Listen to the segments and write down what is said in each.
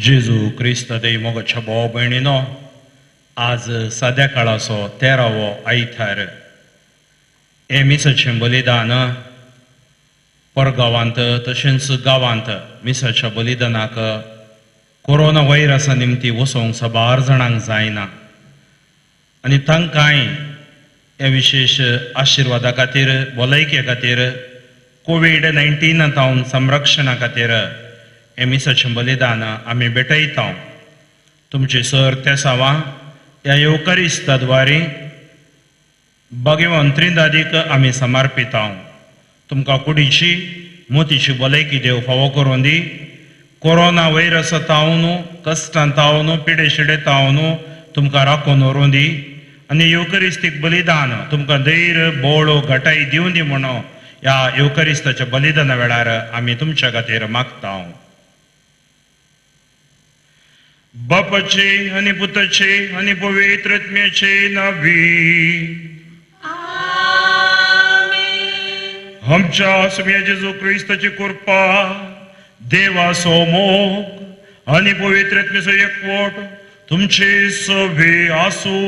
जेजू क्रिस्त देव मोगाच्या भाव भयणीनो, आज सद्या काळाचो 13वो आयतार. हे मिसाचें बलिदान परगांवांत तशेंच गांवांत मिसाच्या बलिदानाक कोरोना व्हायरसा निमती वचोंक साबार जाणांक जायना आनी तांकांय ह्या विशेष आशिर्वादा खातीर, भलायके खातीर, कोविड-19 तावन संरक्षणा खातीर हे मिसाचें बलिदान आमी भेटयता. तुमचे सर त्या सावा ह्या येवकारिस्ताद्वारे भगवंत त्रिदादीक आमी समर्पिता. तुमकां कुडीची मोतीची भलायकी देव फावो करून दी. कोरोना व्हायरस तावन, कश्टां तावन, पिडेशिडे तावन तुमकां राखून व्हरूं दी आनी येवकारिस्तीक बलिदान तुमकां धैर्य, बोळो, घटाय दिवन दी म्हणून ह्या येवकारिस्ताच्या बलिदाना वेळार आमी तुमच्या खातीर मागता. बापाचे आनी पुताचे आनी पवित्र आत्म्याचे नावी. आमच्या आसम्या जेजू क्रिस्ताची कृपा, देवाचो मोग आनी पवित्र आत्म्याचो एकवट तुमचे सवे आसू.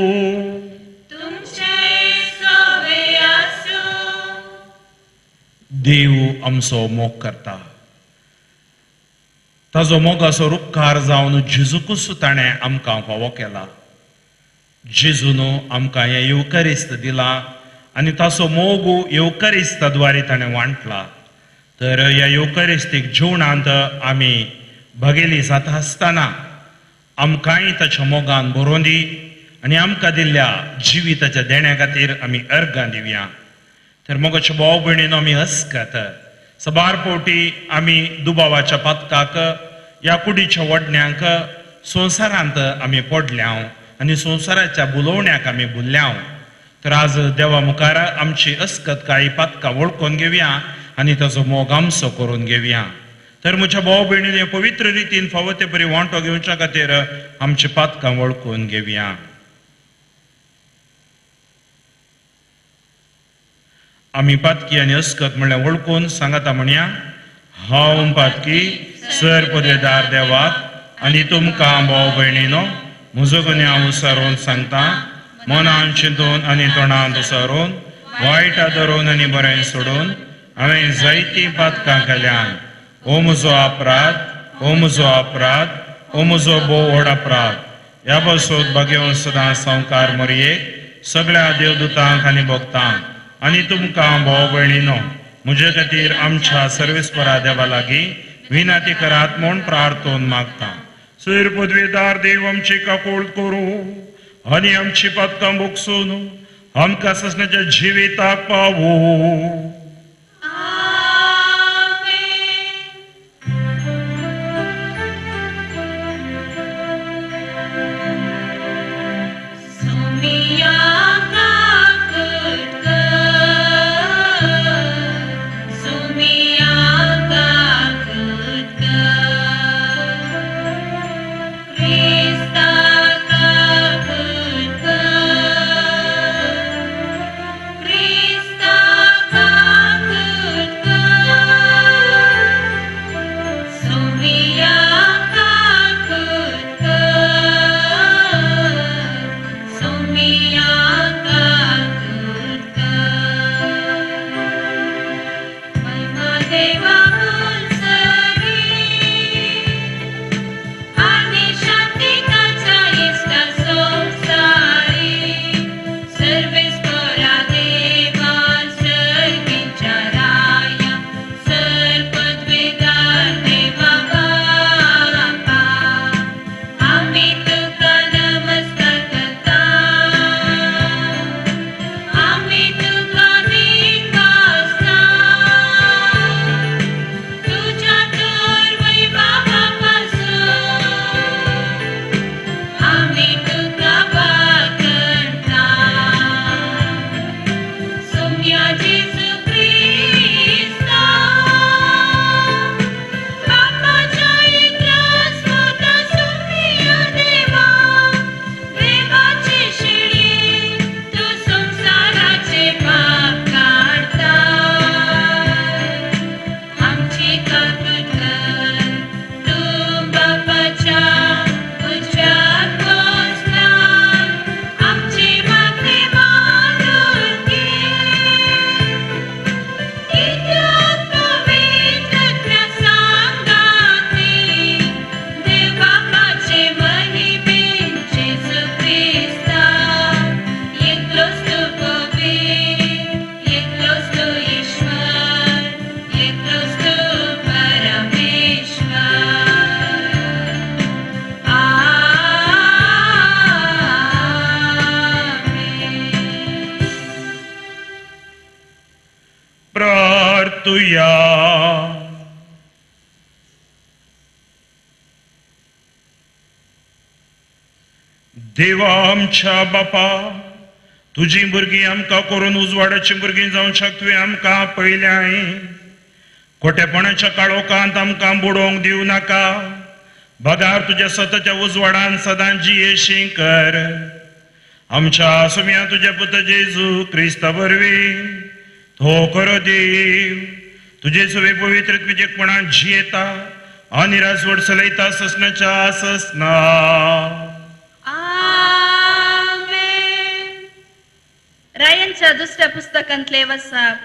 देव आमचो मोग करता. ताजो मोगाचो रुपकार जावन जेजूकूच ताणें आमकां फावो केला. जेजून आमकां हें येवकारिस्त दिला आनी ताचो मोग येवकारिस्ताद्वारे ताणें वांटला. तर ह्या येवकारिस्तीक जिवणांत आमी भगेली जाता आसतना आमकांय ताच्या मोगान भरोवन दी आनी आमकां दिल्ल्या जिविताच्या देण्या खातीर आमी अर्गां दिवया. तर मोगाच्या भाव भयणीनो, आमी हस्कत सबार फावटी आमी दुबावाच्या पथकाक, ह्या कुडीच्या वडण्यांक संवसारांत आमी पडल्या आनी संवसाराच्या बुलोवण्याक आमी भुल्ल्या. तर आज देवा मुखार आमची अस्कतकायी पथकां वळखून घेवया आनी ताचो मोग आमचो करून घेवया. तर म्हज्या भाव भयणीन पवित्र रितीन फावो ते परी वांटो घेवच्या खातीर आमची पथकां वळखून घेवया. आमी पातकी आनी अस्कत म्हणल्यार वळखून सांगाता म्हणया. हांव पातकी सर पदवेदार देवाक आनी तुमकां भाव भयणीनो म्हजो गुन्यांव हांव विसरून सांगता. मनान चिंतून आनी तोंडान विसरून, वायट धरून आनी बरें सोडून हांवें जायतीं पातकां केल्यान. हो म्हजो अपराध, हो म्हजो अपराध, हो म्हजो भोव व्हड अपराध. ह्या बसोत भगवंत सदां संवकार मरयेक, सगळ्या देवदूतांक आनी भक्तांक आनी तुमकां भाव भयणीनो म्हजे खातीर आमच्या सर्वेस्परा देवा लागीं विनंती करात म्हूण प्रार्थोवन मागता. सर पदवेदार देव आमची काकूळ करूं आनी आमची पथकां भोगसून आमकां ससण्याच्या जिविताक पावूं. Krista देवा सरी आणि शांतिकाचा इष्ट संसारी सर्वेस परा देवा सर्गीच्या राया सर्पद्वेदार देवा बापा आम्ही तुका नमस्कार करता आम्ही तुका निवासता तुझ्या तोर वैभवापासून आम्ही तुका वाकणता सौम्या जेसू ख्रिस्ता बापाच्या इतरास होता सुप्रिय देवा देवाची शिडी तू संसाराचे पाप काढता आमची कबूल कर तू बापाच्या उज्ज्वल पोचणार आमची मागणी मानून घे इतरात पवित्र सांगाती देव बापाचे महिमेन जेसू ख्रिस्ता एकलोच तू पवित्र एकलोच तू ईश्वर एकलोच तू परमेश्वर आमेन. प्रार्थुया. देवा आमच्या बापा तुझी भुरगीं आमकां करून उजवाडाची भुरगीं जावंक शकतवी आमकां पयल्याय खोटेपणाच्या काळोखांत आमकां बुडोवंक दिवं नाका भगार तुज्या सतच्या उजवाडान सदां जियेशी कर आमच्या सुम्या तुझे पुत्र जेजू क्रिस्ता वरवीं तो खरो देव तुझे सवे पवित्र तुजेपणान जियेता आनी राजवट चलयता ससनाच्या ससना आमेन. रायांच्या दुसऱ्या पुस्तकांतले वसाप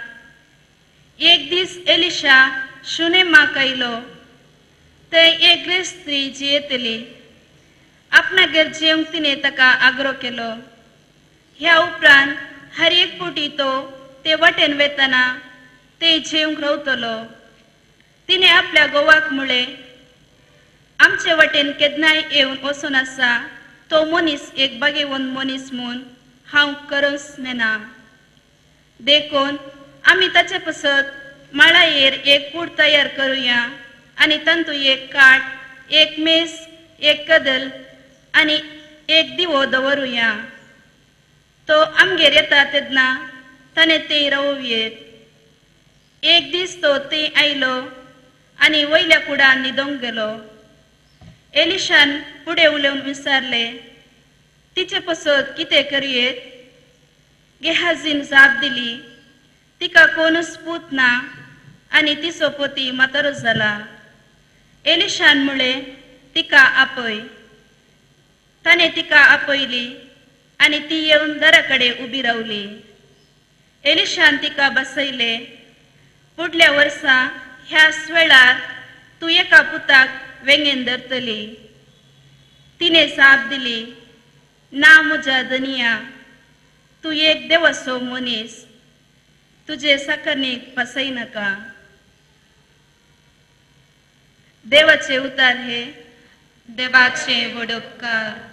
एक दीस एलिशा शुनेमाक आयलो थंय एक ग्रेस स्त्री जियेतली आपणागेर जेवंक तिणें ताका आग्रो केलो ह्या उपरांत हर एक पोटी तो ते वटेन वेतना ते जेवंक रावतलो तिणें आपल्या गोवाक म्हळें आमचे वटेन केदनाय येवन वचून आसा तो मनीस एक बागेवन मनीस म्हूण हांव करूंच नेना देखून आमी ताचे पसत माळायेर एक कूड तयार करुया आनी तांतू एक काट एक मेस एक कदल आनी एक दिवो दवरुया तो आमगेर येता तेदना ताणें ते रावोवयेत एक दीस तो ते आयलो आनी वयल्या कुडान न्हिदोंक गेलो एलिशान फुडें उलोवन विचारले तिचे पसत कितें करुयेत गेहाजीन जाप दिली तिका कोणूच पूत ना आनी तिचो पती म्हातारो जाला एलिशान म्हळें तिका आपय ताणें तिका आपयली आनी ती येवन दरा कडेन उबी रावली एलिशान तिका बसयले फुडल्या वर्सा ह्याच वेळार तूं एका पुताक वेंगेन धरतली तिणें जाप दिली ना म्हज्या धनिया तूं एक देवाचो मनीस तुजे साकरणेक फसय नाका देवाचे उतार हे देवाचे व्हड उपकार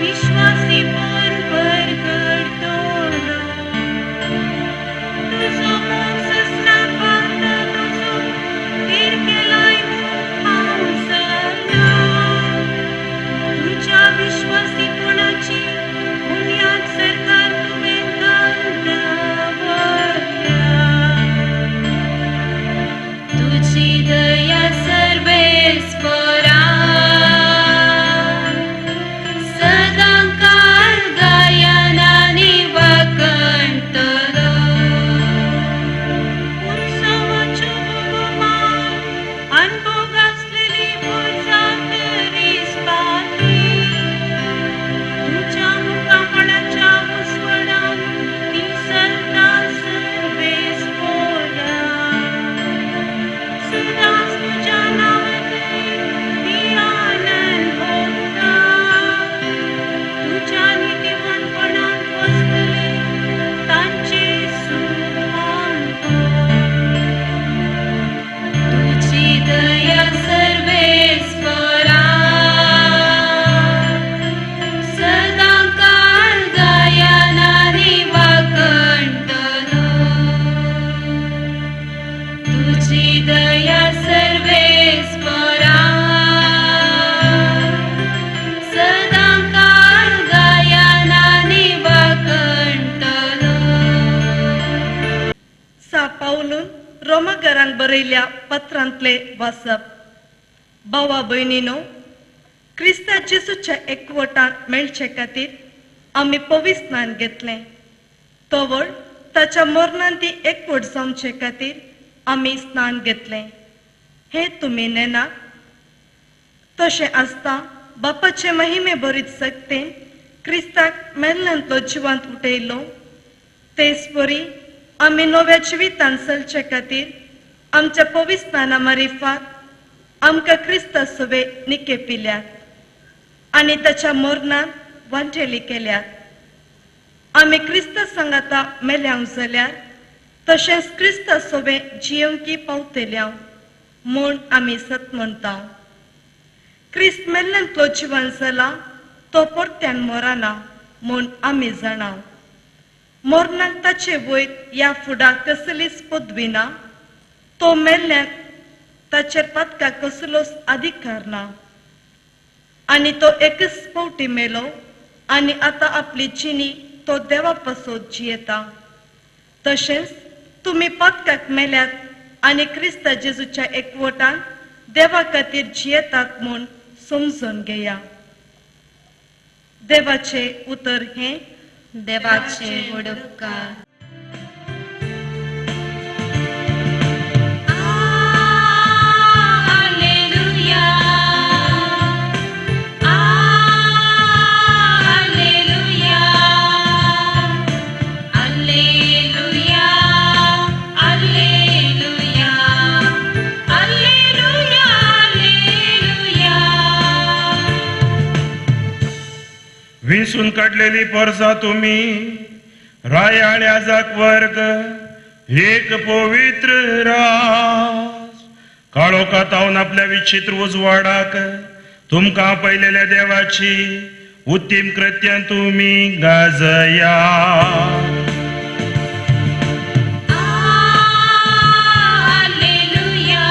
विश्वासी मन पर करतो तुझो दया सर्वेस्परा सदा काळ गायनाने वाकंटलो. सा पावलून रोमाकारांक बरयल्या पत्रांतले वाचप. भावा भयणीनो, क्रिस्ता जेसूच्या एकवटान मेळचे खातीर आमी पवित्र स्नान घेतलें. तवळ ताच्या मरणान ती एकवट जावचे खातीर आमी स्नान घेतलें. हे तुमी नेना. तशें आसता बापाचे महिमे भरीत सक्तीन क्रिस्ताक मेल्ल्यांतलो जिवांत उठयलो. तेच परी आमी नव्या जिवितान चलचे खातीर आमच्या पवित्र स्नाना मारिफात आमकां क्रिस्ता सवे निके पिल्यात आनी ताच्या मरणान वांटेली केल्यात. आमी क्रिस्ता सांगाता मेल्यांक जाल्यार तशेंच क्रिस्ता सोबे जियोंकी पावतल्या म्हूण आमी सत म्हणटा. क्रिस्त मेल्ल्यांतलो जिवन जाला तो परत्यान मरना म्हूण आमी जाणाव. मरणाक ताचे वयर ह्या फुडा कसलीच पदवी ना. तो मेल्ल्याक ताचेर पदका कसलोच अधिकार ना. आनी तो एकच फावटी मेलो आनी आतां आपली जिणी तो देवा पासत जियेता. तशेंच तुमी पदकाक मेल्यात आनी क्रिस्ता जेजूच्या एकवटान देवा खातीर जियेतात म्हूण समजून घेया. देवाचे उतर हे देवाचे व्हड उपकार. Alleluia, Alleluia, Alleluia, Alleluia, Alleluia, Alleluia. विसून काढलेली परसा तुम्ही रायाळ्या जाक वर्ग एक पवित्र रास काळोखातावन आपल्या विचित्र उजवाडाक तुमकां पयलेल्या देवाची उत्तीम कृत्य तुम्ही गाजया. Alleluia,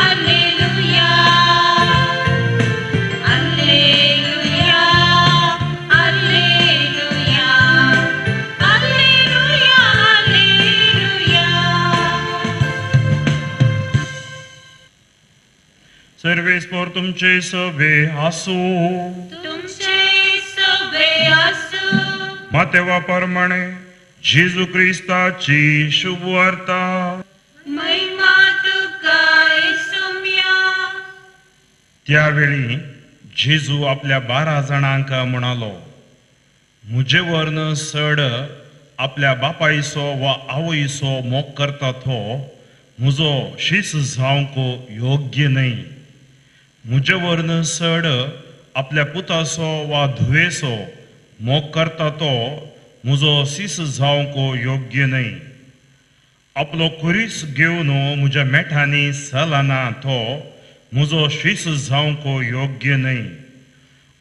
Alleluia, Alleluia, Alleluia, Alleluia, Alleluia. सर्वेस्पोर तुमचे सभे आसू. तुमचे सगळे असो. मातेवा प्रमाणे जेजू क्रिस्ताची शुभ वार्ता. महिमा तुका येसुम्या. त्यावेळी जेजू आपल्या 12 जाणांक म्हणालो, मुझे वर्ण सड आपल्या बापायचो वा आवयचो मोग करता तो मुजो शिस जावंक योग्य न्हय. मुझे वर्ण सड आपल्या पुताचो वा धुवेचो मोग करता तो मुजो शिस जावंक योग्य न्हय. आपलो कुरीस घेवन म्हज्या मेठांनी चलना तो मुजो शिस जावंक योग्य न्हय.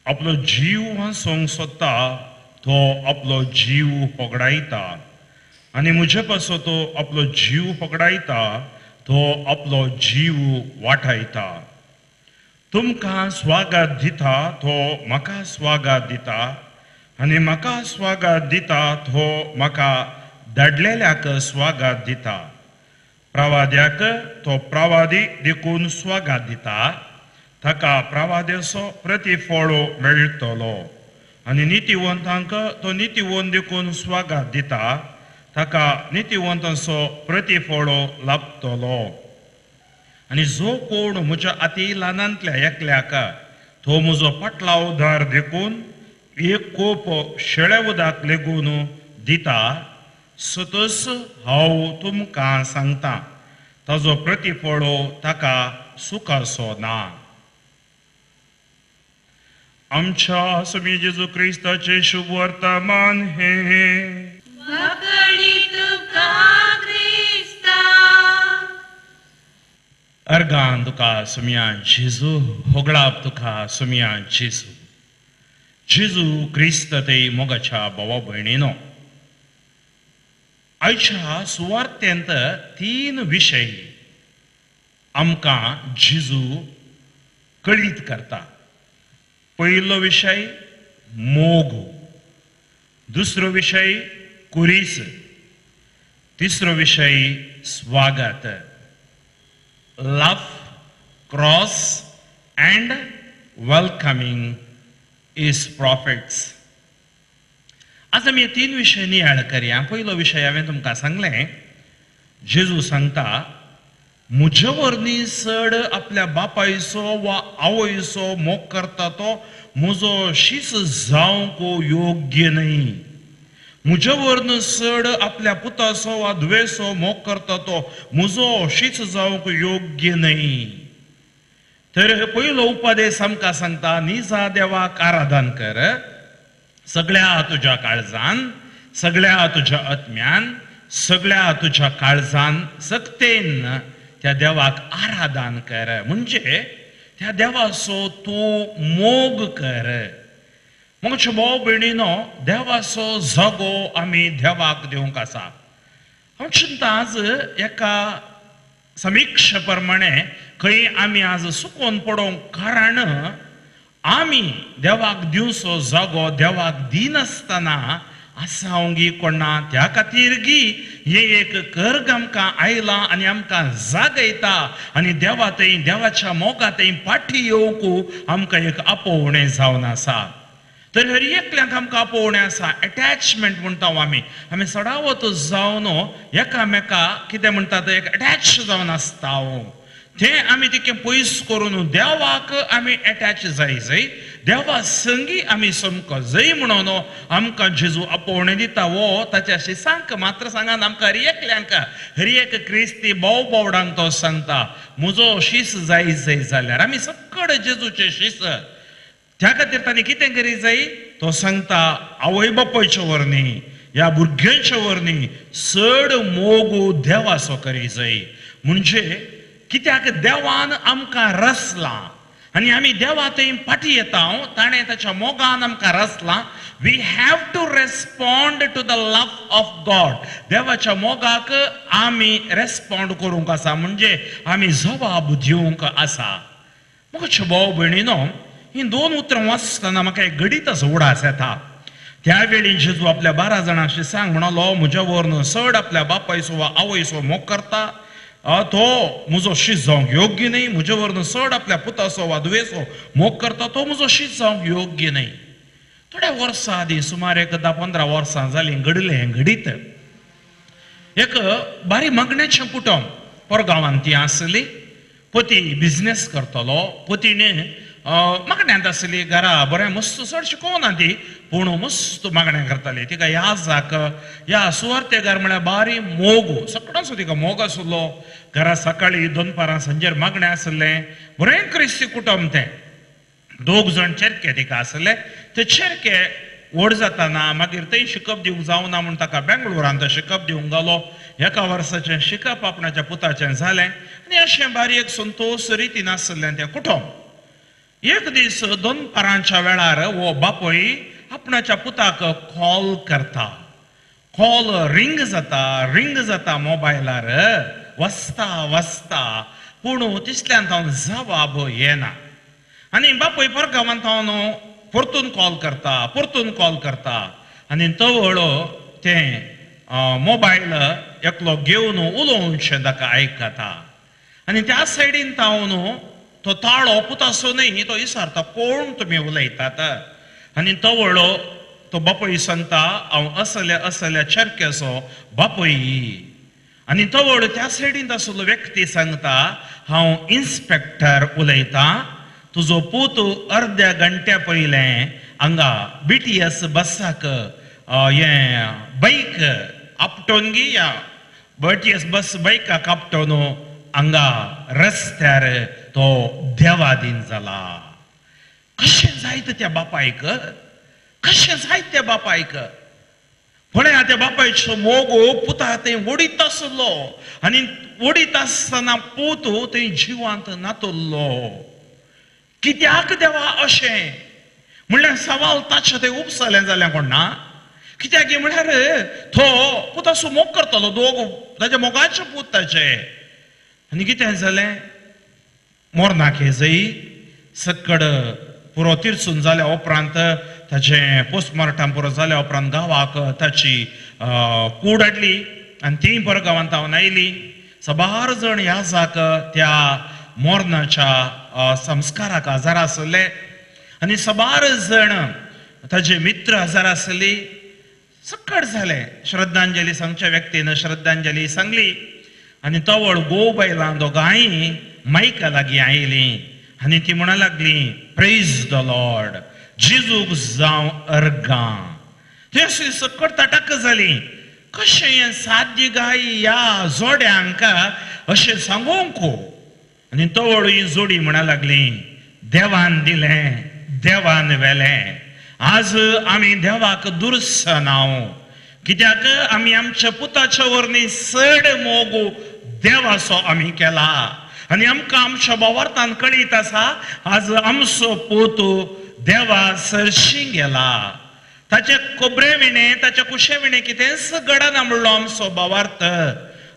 आपलो जीव वाचोंक सोदता तो आपलो जीव होगडायता आनी म्हजे पासो तो आपलो जीव होगडायता तो आपलो जीव वाटायता. तुमकां स्वागत दिता तो म्हाका स्वागत दिता आनी म्हाका स्वागत दिता तो म्हाका धाडलेल्याक स्वागत दिता. प्रवाद्याक तो प्रवादी देखून स्वागत दिता. ताका प्रवाद्याचो प्रतिफळ मेळटलो आनी नितीवंतांक तो नितीवंत देखून स्वागत दिता. ताका नितीवंताचो प्रतिफळ लाभतलो. आनी जो कोण म्हज्या आती ल्हानांतल्या एकल्याक तो म्हजो फाटला उदार देखून एक कोप शेळ्या उदक लेगून दिता. सतस हांव तुमकां सांगता, ताजो प्रतिफळ ताका सुखाचो ना. आमच्या स्वामी जेजू क्रिस्ताचे शुभ वर्तमान हे. वगडी तुका क्रिस्ता. अर्गान तुका सुमिया जेजू होगळाप तुका सुमिया जेजू. जेजू क्रिस्त ते मोगाच्या भावा भयणीनो, आयच्या सुवार्थेंत 3 विशय आमकां जेजू कळीत करता. पयलो विशय मोग, दुसरो विशय कुरीस, तिसरो विशय स्वागत. Love, cross and welcoming is profits. आज आमी हे 3 विशय नियाळ करया. पयलो विशय हांवें तुमकां सांगलें, जेजू सांगता म्हजे वरवीं चड आपल्या बापायचो वा आवयचो मोग करता तो म्हजो शीस जावंक योग्य न्हय. म्हजे वरवीं चड आपल्या पुताचो वा धुवेचो मोग करता तो म्हजो शीस जावंक योग्य न्हय. तर पयलो उपदेश आमकां सांगता, निजा देवाक आराधन कर सगळ्या तुज्या काळजान, सगळ्या तुज्या आत्म्यान, सगळ्या तुज्या काळजान, सक्तेन त्या देवाक आराधन कर. म्हणजे त्या देवाचो तूं मोग कर. मगचे भाव भयणीनो, देवाचो जागो आमी देवाक दिवंक आसा. हांव चिंता आज एका समीक्षा प्रमाणे खंय आमी आज सुकोवन पडोंक कारण आमी देवाक दिवचो जागो देवाक दिनासतना आसावंगी कोणा. त्या खातीर गी हे एक कर्ग आमकां आयला आनी आमकां जागयता आनी देवा थंय देवाच्या मोगा थंय फाटी येवंक आमकां एक आपोवणें जावन आसा. तर हर एकल्याक आमकां आपोवणें आसा. अटॅचमेंट म्हणटा आमी. आमी सडावत जावन एकामेका कितें म्हणटात एक अटॅच जावन आसता. तें आमी तितकें पयस करून देवाक आमी अटॅच जाय. देवा संगी आमी समको जाय म्हणून आमकां जेजू आपोवणें दिता. वो ताच्या शिसांक मात्र सांगान आमकां हर एकल्यांक, हर एक क्रिस्ती भाव भावडांक तो सांगता, म्हजो शीस जाय जाल्यार आमी सकड जेजूचे शीस. त्या खातीर ताणें कितें करी जाय तो सांगता, आवय बापायच्या वरवीं ह्या भुरग्यांच्या वरवीं चड मोग देवाचो करी जाय. म्हणजे कित्याक देवान आमकां रचला आनी आमी देवा थंय फाटी येता. ताणें ताच्या मोगान आमकां रचला. We have to respond to the love of God. देवाच्या मोगाक आमी रेस्पॉन्ड करूंक आसा. म्हणजे आमी जबाब दिवंक आसा. म्हज्या भाव भयणीनो, ही 2 उतरां वाचतना म्हाका एक गडीत उडास येता. त्या वेळी जेजू आपल्या 12 जाणांशी सांग म्हणलो, म्हज्या वरवीं चड आपल्या बापायचो वा आवयचो मोग करता तो म्हजो शीस जावंक योग्य न्हय. म्हजे वरवीं चड आपल्या पुताचो वा धुवेचो मोग करता तो म्हजो शीस जावंक योग्य न्हय. थोड्या वर्सां आदीं सुमार एक 10-15 वर्सां जालीं घडलें हें घडीत. एक बारी मागण्याचें कुटुंब परगांवांत ती आसली. पती बिझनेस करतलो. पतीन मागण्यांत आसली. घरा बरें मस्त चड शिकोवना ती, पूण मस्त मागणें करताली. तिका याजाक ह्या सुवार्थेकार म्हळ्यार बारी मोग, सगळ्यांचो तिका मोग आसलो. घरा सकाळीं दनपारां सांजेर मागणें आसलें. बरें क्रिस्ती कुटुंब तें. 2 जाण चेरके तिका आसले. ते चेरके व्हड जाताना मागीर थंय शिकप दिवंक जावना म्हूण ताका बेंगळुरांत शिकप दिवंक गेलो. 1 वर्साचें शिकप आपणाच्या पुताचें जालें आनी अशें बारी एक संतोश रितीन आसलें तें कुटुंब. एक दीस दनपारांच्या वेळार वो बापूय आपणाच्या पुताक कॉल करता. कॉल रिंग जाता मोबायलार वाजता पूण तितल्यान तावन जबाब येना. आनी बापूय परगांवांत तावन परतून कॉल करता आनी तवळ तें मोबायल एकलो घेवन उलोवचें ताका आयकता. आनी त्या सायडीन तावन तो ताळो पुताचो न्हय तो विचारता, कोण तुमी उलयतात. आनी तवळ तो बापूय सांगता, हांव असल्या चेरकेचो बापूय. आनी तवळ त्या सायडीन आसलो व्यक्ती सांगता, हांव इन्स्पेक्टर उलयतां. तुजो पूत अर्ध्या घंट्या पयलें हांगा BTS बसाक हें बायक आपटोवन गिया. BTS बस बायकाक आपटोवन हांगा रस्त्यार तो देवादीन जाला. कशें जायत त्या बापायक, कशें जायत त्या बापायक. पळया त्या बापायचो मोग पुता थंय ओडीत आसलो आनी ओडीत आसतना पूत थंय जिवांत नातुल्लो. कित्याक देवा अशें म्हणल्यार सवाल ताचे थंय उपसलें जाल्यार कोण ना. कित्याक म्हळ्यार तो पुताचो मोग करतलो ताच्या मोगाचे पूत ताचे आनी कितें जालें मोरनाक हे जई सकड पुरो तिरसून जाल्या उपरांत ताचें पोस्टमॉर्टम पुरो जाल्या उपरांत गांवाक ताची कूड हाडली आनी ती परत गांवांत तावन आयली सबार जण ह्या जाक त्या मोरनाच्या संस्काराक हजर आसले आनी सबार जण ताचे मित्र हजर आसली सकड जाले श्रद्धांजली सांगच्या व्यक्तीन श्रद्धांजली सांगली आनी तवळ गो बायलां दोगांय मायका लागीं आयलीं आनी ती म्हणा लागली प्रेज द लॉर्ड जेजूक जावं अर्गां ती अशी सकड ताटाक जाली कशें साध्य गाय ह्या जोड्यांक अशें सांगूंक आनी तवळ ही जोडी म्हणा लागली देवान दिलें देवान व्हेलें आज आमी देवाक दुर्सनाव कित्याक आमी आमच्या पुताच्या वरणी चड मोग देवाचो आमी केला आनी आमकां आमच्या भावार्थान कळीत आसा आज आमचो पूत देवा सरशी गेला ताचे कोबरे विणे ताच्या कुशे विणे कितेंच घडना म्हणलो आमचो भावार्थ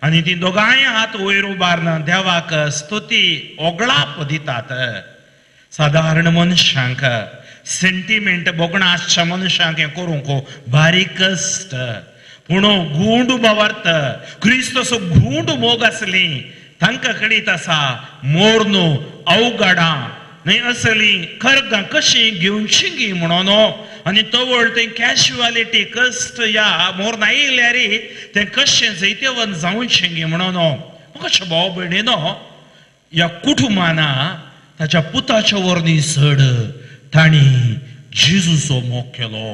आनी ती दोगांय हात वयर उबारन देवाक स्तुती ओगळाप दितात साधारण मनशांक सेंटिमेंट बोगणा आसच्या मनशांक हें करूंक बारीक आसत पूण गूंड भावार्थ क्रिस्तसो गूंड मोग आसली तांकां कळीत आसा मोरनो अवघडां न्हय असली खरगां कशी घेवची गी म्हणून आनी तवळ तें कॅज्युअलिटी कस्ट ह्या मोर आयल्यार तें कशें जैतेवन जावचें गी म्हणून कशें भाव भयणीनो ह्या कुटुंबान ताच्या पुताच्या वरणी चड ताणी जेजूचो मोग केलो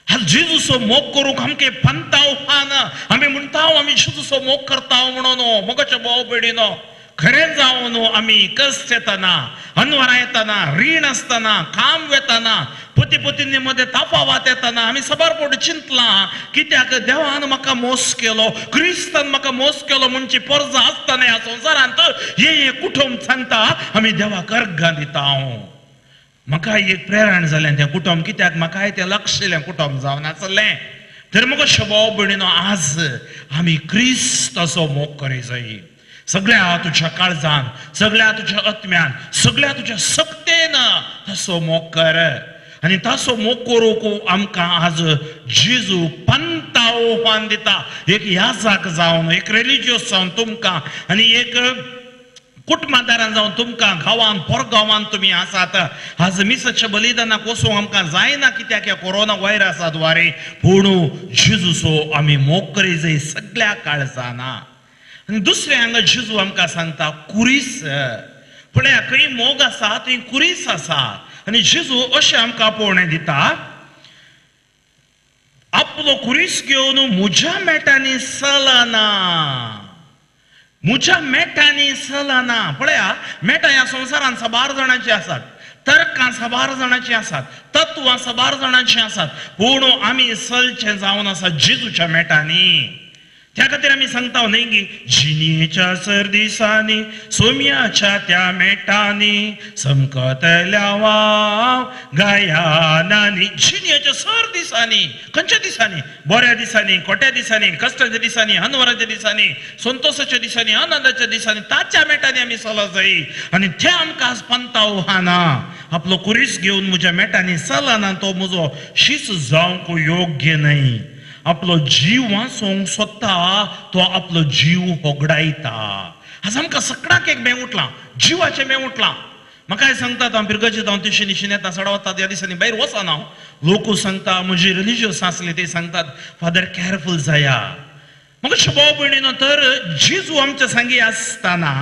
आज जेजूचो मोग करूंक आमके पंताव ना आमी म्हणटा आमी जेजूचो मोग करता म्हणून मोगाच्या भाव भयणीनो खरें जावन आमी कश्ट येतना अनवरां येतना रीण आसतना काम वेतना पती पत्नी मध्ये ताफावात येतना आमी सबारपण चिंतलां कित्याक देवान म्हाका मोस केलो क्रिस्तान म्हाका मोस केलो म्हणची पर्ज आसतना ह्या संवसारांत हे कुटुंब सांगता आमी देवाक अर्गां दिता म्हाका एक प्रेरण जालें तें कुटुंब कित्याक म्हाकाय तें लक्षिल्लें कुटुंब जावन आसलें तर म्हाका शोभाव भयणीनो आज आमी क्रिस्ताचो मोग करी जाय सगळ्या तुझ्या काळजान सगळ्या तुझ्या आत्म्यान सगळ्या तुझ्या सक्तेन तसो मोग कर आनी तसो मोग करूंक आमकां आज जेजू पंत आव्हान दिता एक याजक जावन एक रिलिजियस जावन तुमकां आनी एक कुटुंबादारान जावन तुमकां गांवांत परगांवांत तुमी आसात आज मिसाच्या बलिदानाक वचूंक आमकां जायना कित्याक ह्या कोरोना व्हायरसा द्वारे पूण जेजूचो आमी मोग करी जाय सगळ्या काळजान आनी दुसरें हांगा जेजू आमकां सांगता कुरीस पळया खंय मोग आसा थंय कुरीस आसा आनी जेजू अशें आमकां पळोवणें दिता आपलो कुरीस घेवन म्हज्या मेटांनी चलना म्हज्या मेटांनी चलना पळया मेटां ह्या संवसारांत सबार जाणांची आसात तर्कां सबार जाणांची आसात तत्वां सबार जाणांची आसात पूण आमी चलचे जावन आसा जेजूच्या मेटांनी त्या खातीर आमी सांगता न्हय की जिणेच्या सर्दिसांनी सोम्याच्या त्या मेटांनी समकतल्या वाव गायानांनी जिणेच्या सर्दिसांनी खंयच्या दिसांनी बऱ्या दिसांनी खोट्या दिसांनी कश्टाच्या दिसांनी अनवराच्या दिसांनी संतोशाच्या दिसांनी आनंदाच्या दिसांनी ताच्या मेटांनी आमी चलूं जाय आनी ते आमकां आज पंत आव्हाना आपलो कुरीस घेवन म्हज्या मेटांनी चलना तो म्हजो शीस जावंक योग्य न्हय आपलो जीव वाचोवंक सोदता तो आपलो जीव होगडायता आज आमकां सगळ्यांक एक मेळूटलां जिवाचें मेळूटलां म्हाकाय सांगतात हांव पिरगजीत हांव तिशी निशीन येता सडवतात ह्या दिसांनी भायर वचना हांव लोक सांगता म्हजी रिलिजियस आसले ते सांगतात फादर केअरफूल जाया म्हाका भाव भयणीनो तर जेजू आमच्या सांगी आसतना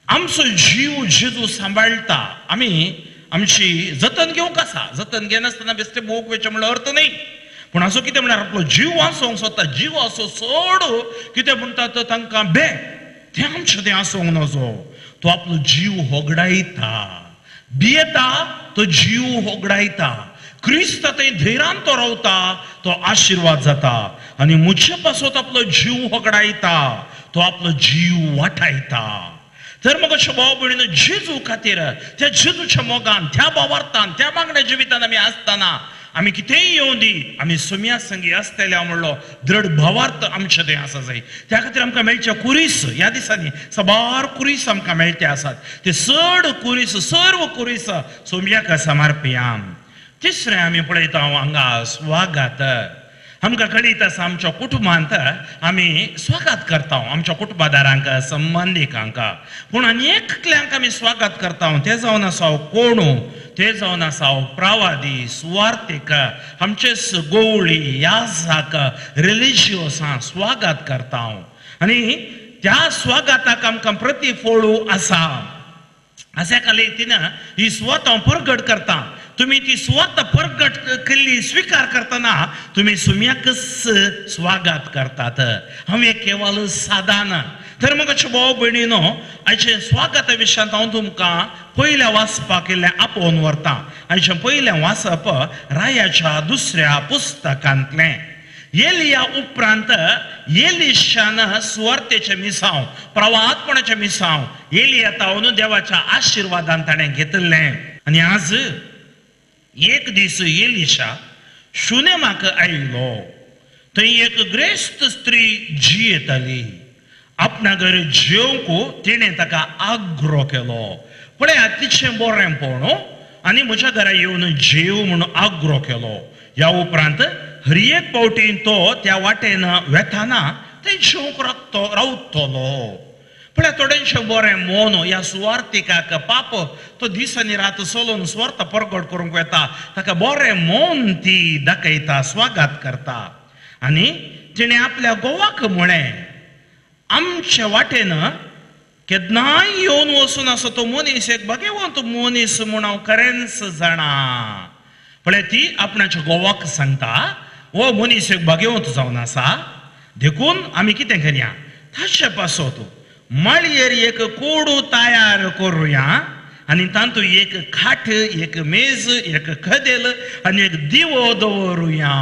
आमचो जीव जेजू सांबाळटा आमी आमची जतन घेवंक आसा जतन घेनासतना बेश्टे मोग वेचे म्हणल्यार अर्थ न्हय पूण असो कितें म्हळ्यार आपलो जीव वाचोवंक सोदता जीव असो सोड कितें म्हणटात तांकां बे तें आमचें तें आसूंक नजो तो आपलो जीव होगडायता भियेता तो जीव होगडायता क्रिस्त थंय धैर्यान तो रावता तो आशिर्वाद जाता आनी म्हजे पासत आपलो जीव होगडायता तो आपलो जीव वाटायता तर मग अशा भाव भयणीनो जेजू खातीर त्या जेजूच्या मोगान त्या भावार्थान त्या मागण्या जिवितान आमी आसतना आमी कितेंय येवं दी आमी सुम्या संगी आसतल्या म्हणलो दृढ भावार्थ आमचें तें आसा जाय. त्या खातीर आमकां मेळचे कुरीस ह्या दिसांनी साबार कुरीस आमकां मेळटे आसात. ते चड कुरीस सर्व कुरीस सोम्याक समर्पया. तिसरें आमी पळयता हांगा स्वागत. आमकां कळीत आसा आमच्या कुटुंबांत आमी स्वागत करता आमच्या कुटुंबादारांक संबंधिकांक. पूण आनी एकल्यांक आमी स्वागत करता ते जावन आसा कोणू, ते जावन आसा प्रवादी, सुवार्थीक, आमचे गवळी, याजक, रिलिजियसां स्वागत करता. आनी त्या स्वागताक आमकां प्रतिफळू आसा. अशा रितीन ही स्वत हांव प्रगट करता. तुम्ही ती स्वत प्रगट केल्ली स्वीकार करतना तुम्ही सुम्याकच स्वागत करतात. हांव एक केवळ साधन. तर मग भाव भयणीनो आयचे स्वागत विशयांत हांव तुमकां पयल्या वाचपाक केल्लें आपोवन व्हरता. आयचें पयलें वाचप रायाच्या 2ऱ्या पुस्तकांतलें. एलिया उपरांत एलिशान सुवार्थेचें मिसांव, प्रवादपणाचें मिसांव एलिया तावन देवाच्या आशिर्वादान ताणें घेतलें. आनी आज एक दीस एलिशा शुनेमाक आयिल्लो. थंय एक ग्रेस्त स्त्री जियेताली. आपणागर जेवंक तिणें ताका आग्रो केलो. पळय तिचें बरेंपण आनी म्हज्या घरा येवन जेव म्हूण आग्रो केलो. ह्या उपरांत हर एक पावटी तो त्या वाटेन वेताना थंय जेवंक रावतलो. पण थोडेशें बरें मोन ह्या सुवार्थीकाक पाप तो दीस आनी रात चलोवन स्वार्थ प्रगट करूंक येता. ताका बरें मोन ती दाखयता, स्वागत करता. आनी तिणें आपल्या घोवाक म्हळें आमच्या वाटेन केन्नाय येवन वचून आसा तो मनीस एक भाग्यवंत मनीस म्हूण हांव खरेंच जाणा. पळय ती आपणाच्या घोवाक सांगता हो मनीस एक भाग्यवंत जावन आसा. देखून आमी कितें करया ताचे पासत माळयेर एक कोडू तयार करुया आनी तातूंत एक खाट, एक मेज, एक कदेल आनी एक दिवो दवरुया.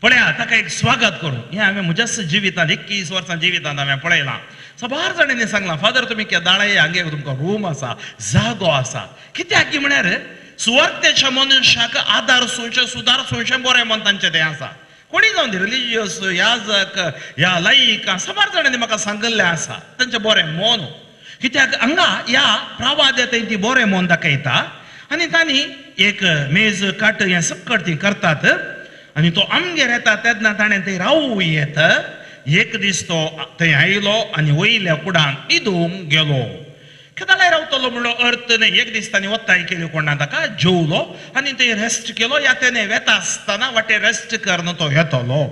पळया ताका एक स्वागत करूं. हें हांवें म्हज्याच जिवितांत 21 वर्सां जिवितांत हांवें पळयलां. साबार जाणांनी सांगलां फादर तुमी केदाळे हांगे तुमकां रूम आसा, जागो आसा. कित्याक की म्हळ्यार सुवार्थेच्या मनशाक आदार सोंशें, सुदार सोंशें बरें मन तांचें तें आसा. कोणी जावन दी रिलिजियस, याजक, ह्या लायक साबार जाणांनी म्हाका सांगल्लें आसा तांचें बरें मन. कित्याक हांगा ह्या प्रवाद्यांत ती बरें मन दाखयता आनी तांणी एक मेज, काट हें सकट ती करतात. आनी तो आमगेर येता तेन्ना ताणें थंय रावूं येत. एक दीस तो थंय आयलो आनी वयल्या कुडान न्हिदूंक गेलो. केदाळे रावतलो म्हणलो अर्थ न्ही. एक दीस तांणी वताय केली कोणा ताका जेवलो आनी थंय रेस्ट केलो. या तेणे वेता आसतना वाटेर रेस्ट करन तो येतलो.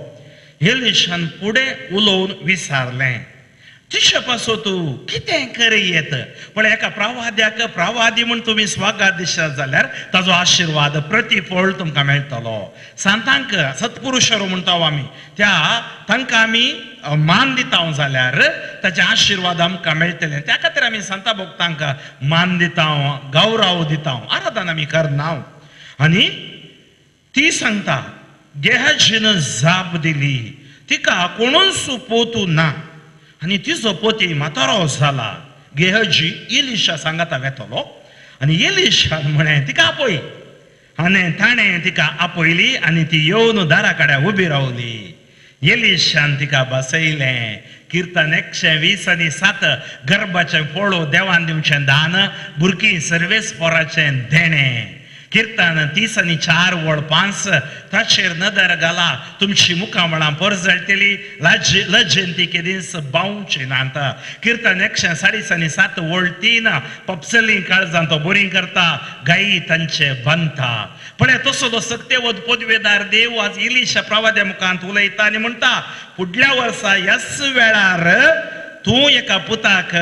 एलिशान फुडें उलोवन विचारलें तिचे पासो तूं कितें करयत. पण एका प्रवाद्याक प्रवादी म्हूण तुमी स्वागत दिशात जाल्यार ताजो आशिर्वाद प्रतिफळ तुमकां मेळटलो. सांतांक सत्पुरुशर म्हणटा आमी त्या तांकां आमी मान दिता जाल्यार ताचे आशिर्वाद आमकां मेळटले. त्या खातीर आमी सांता भक्तांक मान दिता, गौरव दिता, आराधना आमी करना. आनी ती सांगता गेहजीन जाप दिली तिका कोणूच पोतू ना आनी तिजो पोती म्हातारो जाला. गेहजी एलिशा सांगाता वेतलो आनी एलिशान म्हळें तिका आपय. आनी ताणें तिका आपयली आनी ती येवन दारा कडेन उबी रावली. एलिशान तिका बसयलें. कीर्तन 120:7 गर्भाचें फळो देवान दिवचें दान, भुरगीं सर्वेस्पराचें देणें. कीर्तन 30:4 वळ 5 ताचेर नदर घाला तुमची मुखामळां परजळटली, लजेन ती केदीस बावची नात. कीर्तन 140:7 वळ 3 पपसली काळजां तो बोरी करता, गायी तांचे बांदता. पण तसलो सक्तेवत पदवेदार देव आज एलिशा प्रवाद्या मुखांत उलयता आनी म्हणटा फुडल्या वर्सा ह्याच वेळार तूं एका पुताक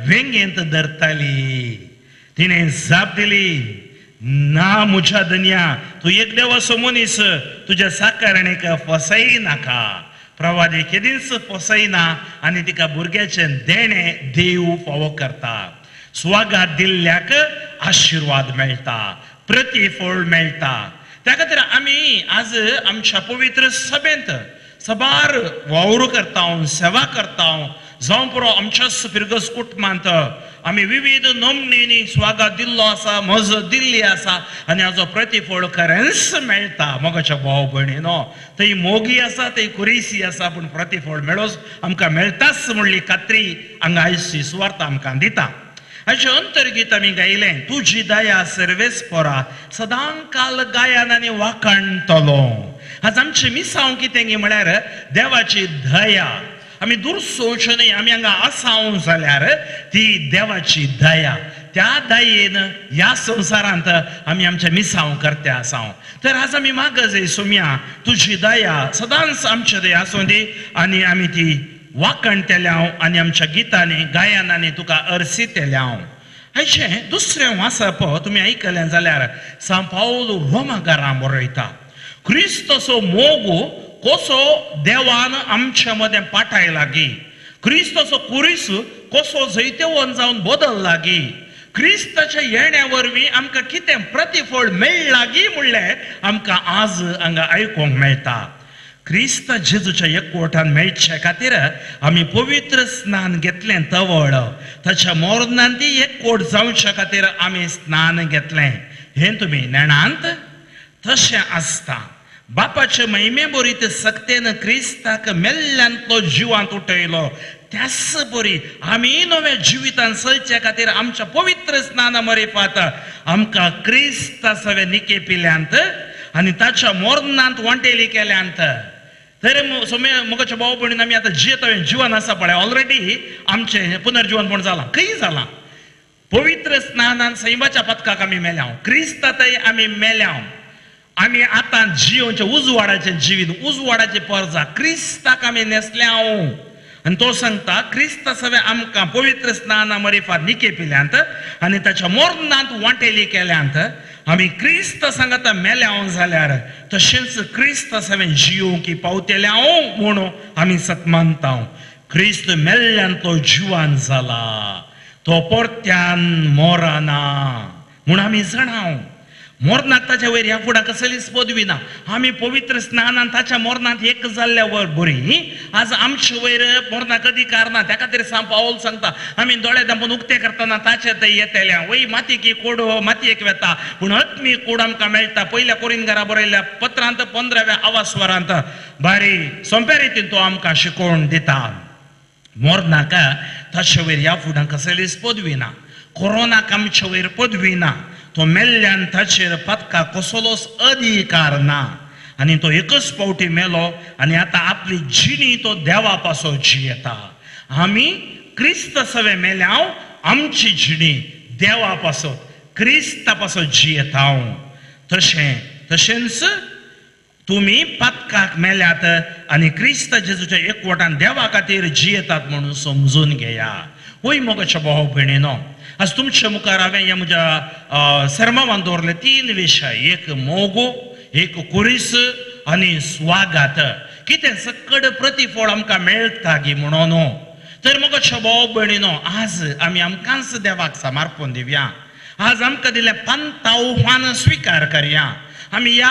वेंगेंत धरतली. तिणें जाप दिली ना म्हज्या धन्या, तूं एक देवाचो मनीस तुज्या साकारणेक फसय नाका. प्रवादी केदीच फसयना आनी तिका भुरग्याचें देणें देव फावो करता. स्वागत दिल्ल्याक आशिर्वाद मेळटा, प्रतिफळ मेळटा. त्या खातीर आमी आज आमच्या पवित्र सभेंत साबार वावर करता, सेवा करता. जावं पुरो आमच्याच फिरगस कुटुंबांत आमी विविध नमणींनी स्वागत दिल्लो आसा मजत दिल्ली आसा आनी हाजो प्रतिफळ खरेंच मेळटा मोगाच्या भाव भयणीनो थंय मोगी आसा थंय कुरेसी आसा पूण प्रतिफळ मेळोच आमकां मेळटाच म्हणली खात्री हांगा आयजची सुवार्ता आमकां दिता हाचे अंतर्गीत आमी गायलें तुजी दया सर्वेस्परा सदां काल गायन आनी वाखणटलो आज आमची मिसांव कितें म्हळ्यार देवाची दया आमी दूर सोंवच्यो न्ही आमी हांगा आसांव जाल्यार ती देवाची दया त्या दयेन ह्या संवसारांत आमी आमचे मिसांव करते आसांव तर आज आमी मागज सुम्या तुजी दया सदांच आमचे दया आसूं दी आनी आमी ती वाखणटल्यांव आनी आमच्या गितांनी गायनांनी तुका अर्सितल्यांव हाचें दुसरें वाचप तुमी आयकलें जाल्यार सान पावलो रोमाकारां बरयता क्रिस्तसो मोग कसो देवान आमच्या मदें पाठाय लागी क्रिस्तसो कुरीस कसो जैतेवन जावन बदल लागी क्रिस्ताच्या येण्या वरवीं आमकां कितें प्रतिफळ मेळ्ळागी म्हणलें आमकां आज हांगा आयकूंक मेळटा क्रिस्त जेजूच्या एकवटान मेळचे खातीर आमी पवित्र स्नान घेतलें तवळ ताच्या मोरणान ती एकवट जावचे खातीर आमी स्नान घेतलें हें तुमी नेणांत तशें आसता बापाचे महिमे बरीत सक्तेन क्रिस्ताक मेल्ल्यांतलो जिवांत उठयलो त्याच बरी आमी नव्या जिवितान चलचे खातीर आमच्या पवित्र स्नाना मरेफात आमकां क्रिस्ता सवे निकेपिल्यांत आनी ताच्या मोरणांत वांटेली केल्यांत तर मोगाच्या भाव भयणीन आमी आतां जियेता जिवन आसा पळय ऑलरेडी आमचें पुनर्जिवनपण जालां खंय जालां पवित्र स्नानान सैमाच्या पदकाक आमी मेल्याव क्रिस्तातय आमी मेल्याव आमी आतां जियोवचें उजवाडाचें जिवीत उजवाडाची परजा क्रिस्ताक आमी नेसल्याव आनी तो सांगता क्रिस्ता सवे आमकां पवित्र स्नाना मरेफात निकेपिल्यांत आनी ताच्या मोरणांत वांटेली केल्यांत आमी क्रिस्त सांगता मेल्याव जाल्यार तशेंच क्रिस्त सवे जियोवंक पावतेल्याव म्हणून आमी सतमानता क्रिस्त मेल्ल्यांतलो जिवान जाला तो परत्यान मोराना म्हूण आमी जाणाव मोरणांत ताच्या वयर ह्या फुडां कसलीच पदवी ना आमी पवित्र स्नानान ताच्या मोरणांत एक जाल्ल्या वर बरी आज आमचे वयर मोरणाक अधिकार ना त्या खातीर सान पावल सांगता आमी दोळे धांपून उक्ते करतना ताचे थंय येतल्या वय मातयेकी कोड मातयेक वेता पूण आत्मी कोड आमकां मेळटा पयल्या कोरिंथारा बरयल्ल्या पत्रांत 15व्या आवास्वरांत बारी सोंप्या रितीन तो आमकां शिकोवन दिता मोरणाक ताचे वयर ह्या फुडां कसलीच पदवी ना कोरोनाक आमचे वयर पदवी ना तो मेल्ल्यान ताचेर पदका कसलोच अधिकार ना आनी तो एकच पावटी मेलो आनी आतां आपली जिणी तो देवा पासो जियेता आमी क्रिस्त सवे मेल्याव आमची जिणी देवा पासो क्रिस्ता पासो जियेता तशेंच तुमी पदकाक मेल्यात आनी क्रिस्त जेजूच्या एकवटान देवा खातीर जियेतात म्हणून समजून घेया वय मोगाच्या भाव भयणीनो आज तुमच्या मुखार हांवें ह्या म्हज्या सर्मावान दवरले 3 विशय एक मोगो एक कुरीस आनी स्वागत कितें सकड प्रतिफळ आमकां मेळटा गी म्हणून तर मोगाच्या भाव भयणीनो आज आमी आमकांच देवाक समर्पण दिवया आज आमकां दिल्या पंत आव्हान स्विकार करया आमी ह्या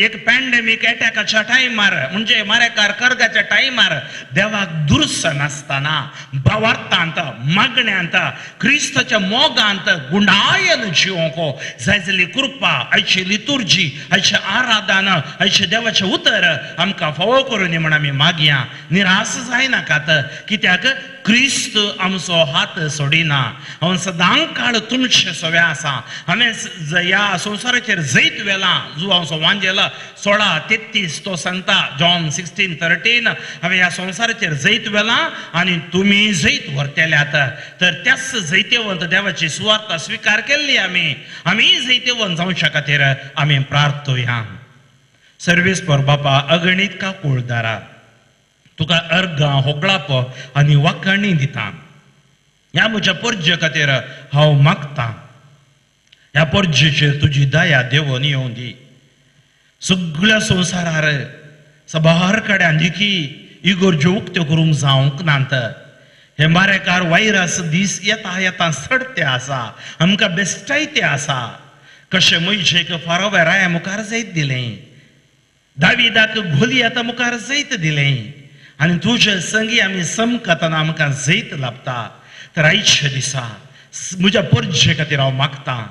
एक पॅन्डेमीक एटॅकाच्या टायमार म्हणजे मारेकार कर्गाच्या टायमार देवाक दुर्स नासतना भावार्थांत मागण्यांत क्रिस्ताच्या मोगांत गुंडायन जिवोंको जाय जाली कृपा आयची लितुर्जी आयचें आराधन आयचें देवाचें उतर आमकां फावो करून म्हण आमी मागया निराश जायनाकात कित्याक क्रिस्त आमचो हात सोडिना हांव सदां काळ तुमचे सवे आसा हांवें ह्या संवसाराचेर जैत वेला जो हांव संवाद जेला 16:33 तो सांगता जॉन 16:13 हांवें ह्या संवसाराचेर जैत वेला आनी तुमी जैत व्हरतेल्यात तर त्याच जैतेवंत देवाची सुवार्थ स्विकार केल्ली आमी जैतेवंत जावचे खातीर आमी प्रार्थोया सर्वेस्पर बापा अगणित का कुळदारा तुका अर्गां होगळाप आनी वाखणी दिता ह्या म्हज्या पर्जे खातीर हांव मागतां ह्या पर्जेचेर तुजी दया देवून येवं दी सगळ्या संवसारार सबार कड्यान देखी इगर्ज्यो उक्त्यो करूंक जावंक नात हे मारेकार वायरस दीस येता सडते आसा आमकां बेश्टायते आसा कशें मोइशेक फारोवे राया मुखार जैत दिलें दाविदाक गोलियाता मुखार जैत दिलें आणि तुझे संगी आम्ही समकतना आमकां जैत लाभता तर आयच्या दिसा म्हज्या परजे खातीर हांव मागतां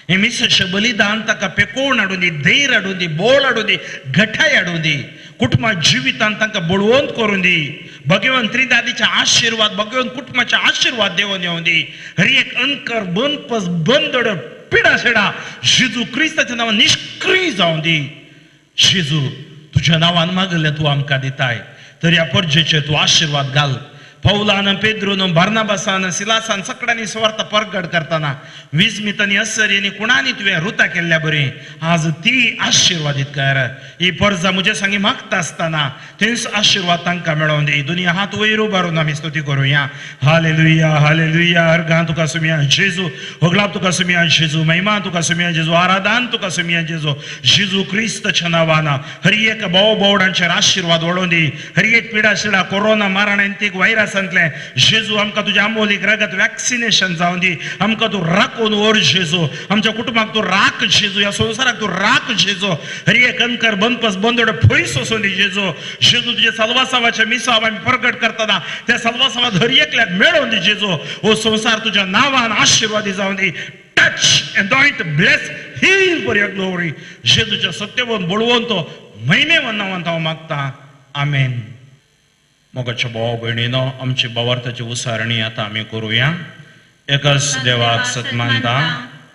हे मिसशें बलिदान ताका पेकोवन हाडून दी, धैर्य हाडून दी, बोळ हाडून दी, घटाय हाडून दी, कुटुंबा जिवितांत तांकां बळवंत करून दी. भगवंत त्रिदादीचे आशीर्वाद, भगवंत कुटुंबाचे आशीर्वाद देवन येवन दी. हरी एक अंकर बनपस बंदड पिडा शेडा जेजू क्रिस्ताच्या नांवान निष्क्रिय जावं दी. जेजू तुझ्या नांवान मागले तूं आमकां दिताय तर ह्या परजेचेर तूं आशीर्वाद घाल. पौलान, पेद्रोन, बार्नाबासान, सिलासान सगळ्यांनी स्वार्थ परगट करताना विस्मितांनी अस्सरींनी कुणानी तुवें रुतां केल्ल्या बरी आज ती आशीर्वादीत कर. ही परजा म्हजे सांगी मागता आसतना थंयच आशीर्वाद तांकां मेळोवन दी. दुनिया हात वयर उबारून आमी स्तुती करुया. Hallelujah, hallelujah. अर्गां तुका सुमिया जेजू, होगलाप तुका सुमिया जेजू, महिमा तुका सुमिया जेजू, आराधन तुका सुमिया जेजू. जेजू क्रिस्ताच्या नांवान हर एक बोव बोवडांचेर आशीर्वाद वळोवन दी. हर एक पिडा शिडा, कोरोना, मारणेंतीक व्हायरस जेजू आमकां तुझ्या आंबोलीक रगत वॅक्सिनेशन जावन दी. आमकां तूं राखून व्हर जेजू. आमच्या कुटुंबाक तूं राख जेजू. ह्या संवसाराक तूं राख जेजू. हर एक अंकर बनपस बंदोड फळीस वचून दी जेजू. जेजू तुझे सल्वासावाचे मिसाव आमी प्रगट करतना त्या सल्वासावाद हर एकल्याक मेळोवन दी जेजू. हो संसार तुझ्या नांवान आशीर्वादी जावन दी. Touch, anoint, bless, heal for your glory. जेजूच्या सत्यवन बळवंत महिमेवन नांवान हांव मागतां. आमेन. मोगाच्या भाव भयणीनो, आमची भावार्थाची उसारणी आता आमी करूया. एकच देवाक सतमानता,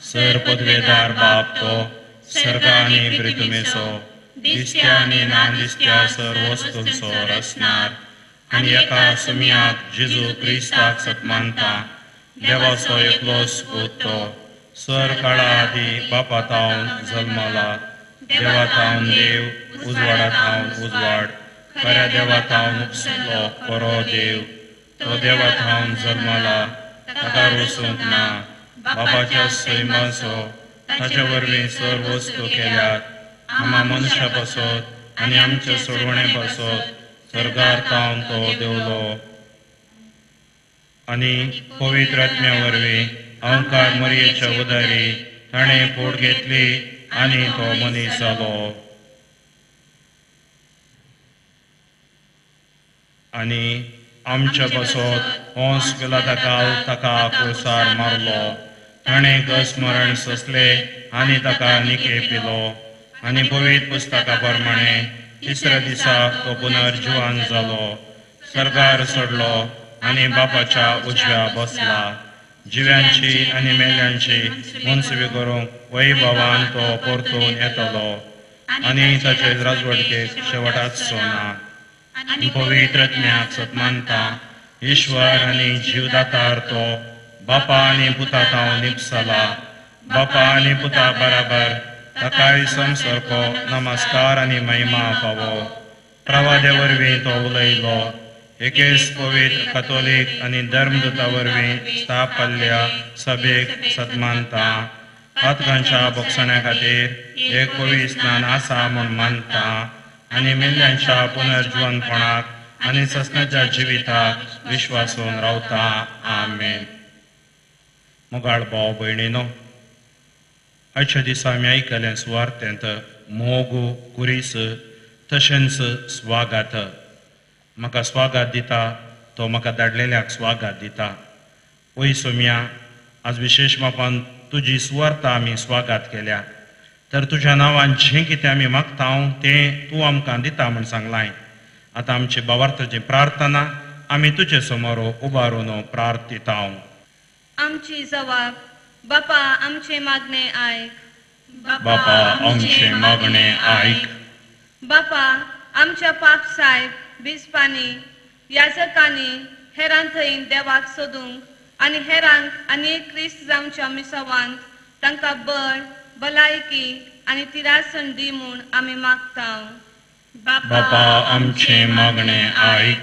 सर पदवेदार बाप तो, सर्गा आनी पृथ्वीचो, दिसत्या आनी ना दिसत्या सर्व वस्तूंचो रचणार, आनी एका सुमयाक जेजू क्रिस्ताक सतमानता, देवाचो एकलोच पूत तो, सर काळा आदी बापात हांव जल्मला, देवात हांव देव, उजवाडात हांव उजवाड, खऱ्या देवात हांव नुकसलो खरो देव. तो देवात हांव जल्मला, ताका रोसूंक ना, बापाच्या सैमाचो, ताचे वरवीं सर्व वस्तू केल्यात. आम्हा मनशा पासत आनी आमचे सोडवणे पासत सर्गार हांव तो देवलो. आनी पवित्र आत्म्या वरवीं अहंकार मरयेच्या उदारी ताणें पोट घेतली आनी तो मनीस जालो. आनी आमच्या पासत हंस ताका कुळसार मारलो. ताणें घसमरण सोंसले आनी ताका निके पिलो. आनी पवित्र पुस्तका प्रमाणे तिसऱ्या दिसा तो पुनर्जिवान जालो, सर्गार चडलो आनी बापाच्या उजव्या बसला. जिव्यांची आनी मेल्यांची मनसुबी करूंक वैभवान तो परतून येतलो आनी ताचे राजवडकेक शेवटाचो ना. पवित्र आत्म्याक सतमानता, ईश्वर आनी जीवदातार तो, बापा आनी पुतात हांव निपसला. बापा आनी पुता बराबर ताकाय समसारको नमस्कार आनी महिमा फावो. प्रवादे वरवीं तो उलयलो. एकेच पवित्र कॅथोलीक आनी धर्मदुता वरवीं स्थापल्ल्या सभेक सतमानता. पातकांच्या भक्षण्या खातीर एक पवित्र स्नान आसा म्हूण मानता आनी मेल्ल्यांच्या पुनर्जीवनपणाक आनी ससनाच्या जिविताक विश्वासून रावता. आमेन. मोगाळ भाव भयणीनो, आयच्या दिसा आमी आयकलें सुवार्थेंत मोगू कुरीस तशेंच स्वागत. म्हाका स्वागत दिता तो म्हाका धाडलेल्याक स्वागत दिता. पळय सोम्या, आज विशेश मापान तुजी सुवार्ता आमी स्वागत केल्या. तर तुज्या नांवान जें कितें आमी मागता तें तूं आमकां दिता म्हूण सांगलां. आतां आमची भावार्थाची प्रार्थना आमी तुजे समोर उबारून प्रार्थिता. आमची जबाब, बापा आमचे मागणे आयक. बापा आमचे मागणे आयक. बापा आमच्या पाप साहेब बिस्पांनी, याजकांनी हेरां थंय देवाक सोदूंक आनी हेरांक आनी एक क्रिस्त जावच्या मिसावांत तांकां बळ, भलायकी आनी तिरासन दी म्हूण आमी मागता. बापा आमचे मागणे आयक.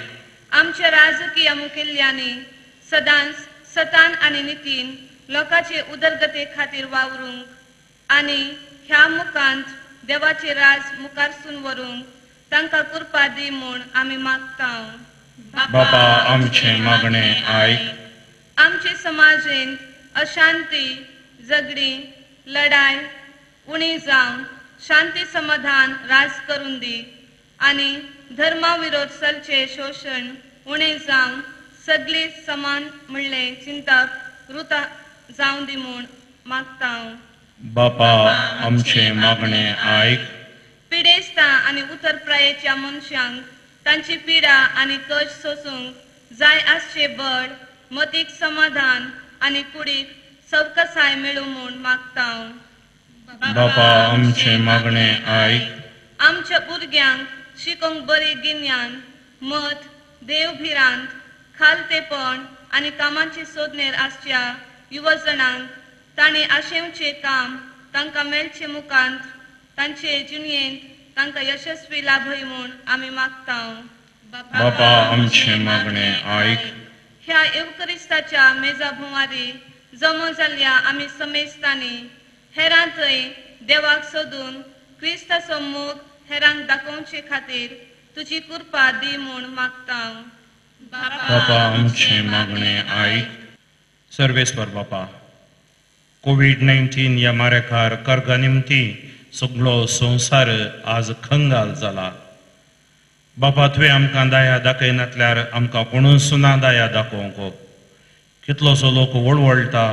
आमच्या राजकीय मुखेल्यांनी सदांच सतान आनी नितीन लोकांचे उदरगते खातीर वावरूंक आनी ह्या मुखांत देवाचे राज मुखारसून व्हरूंक तांकां कृपा दी म्हूण आमी मागता. बापा आमचे मागणे आयक. आमचे समाजेंत अशांती, झगडी, लढाय उणी जावन शांती समाधान राज करून दी. आणि धर्माविरोध चलचे शोषण उणे जावन सगळी समान म्हणले चिंताक रुता जावं दी म्हूण मागता हांव. बापा आमचे मागणे आयक. पिडेस्ता आणि उतरप्रायेच्या मनशांक तांची पिडा आणि कश सोसूंक जाय आसचे बळ मतीक समाधान आणि कुडीक सवकसाय मेळू म्हूण मागता हांव. बापा आमचे मागणे आयक. आमच्या भुरग्यांक शिकोंक बरी गिन्यान मत देवभिरांत खालतेपण आणि कामाची सोदनेर आसच्या युवजनांक ताणे आशेवचे काम तांकां मेळचे मुखांत तांचे जिणयेंत तांकां यशस्वी लाभय म्हूण आमी मागता हांव. बापा आमचे मागणे आयक. ह्या एवकरिस्ताच्या मेजा भुंवारी जमो जाल्ल्या आमी समेस्तांनी हेरां थंय देवाक सोदून क्रिस्ताचो मोग हेरांक दाखोवचे खातीर तुजी कृपा दी म्हूण मागता हांव. बापा आमचे मागणे आयक. सर्वेस्वर बापा, कोविड-19 ह्या मारेकार कर्गा निमती सगळो संवसार आज खंगाल जाला. बापा तुवें आमकां दया दाखयनातल्यार आमकां कोणूच सुना दया दाखोवंक. कितलोसो लोक वळवळटा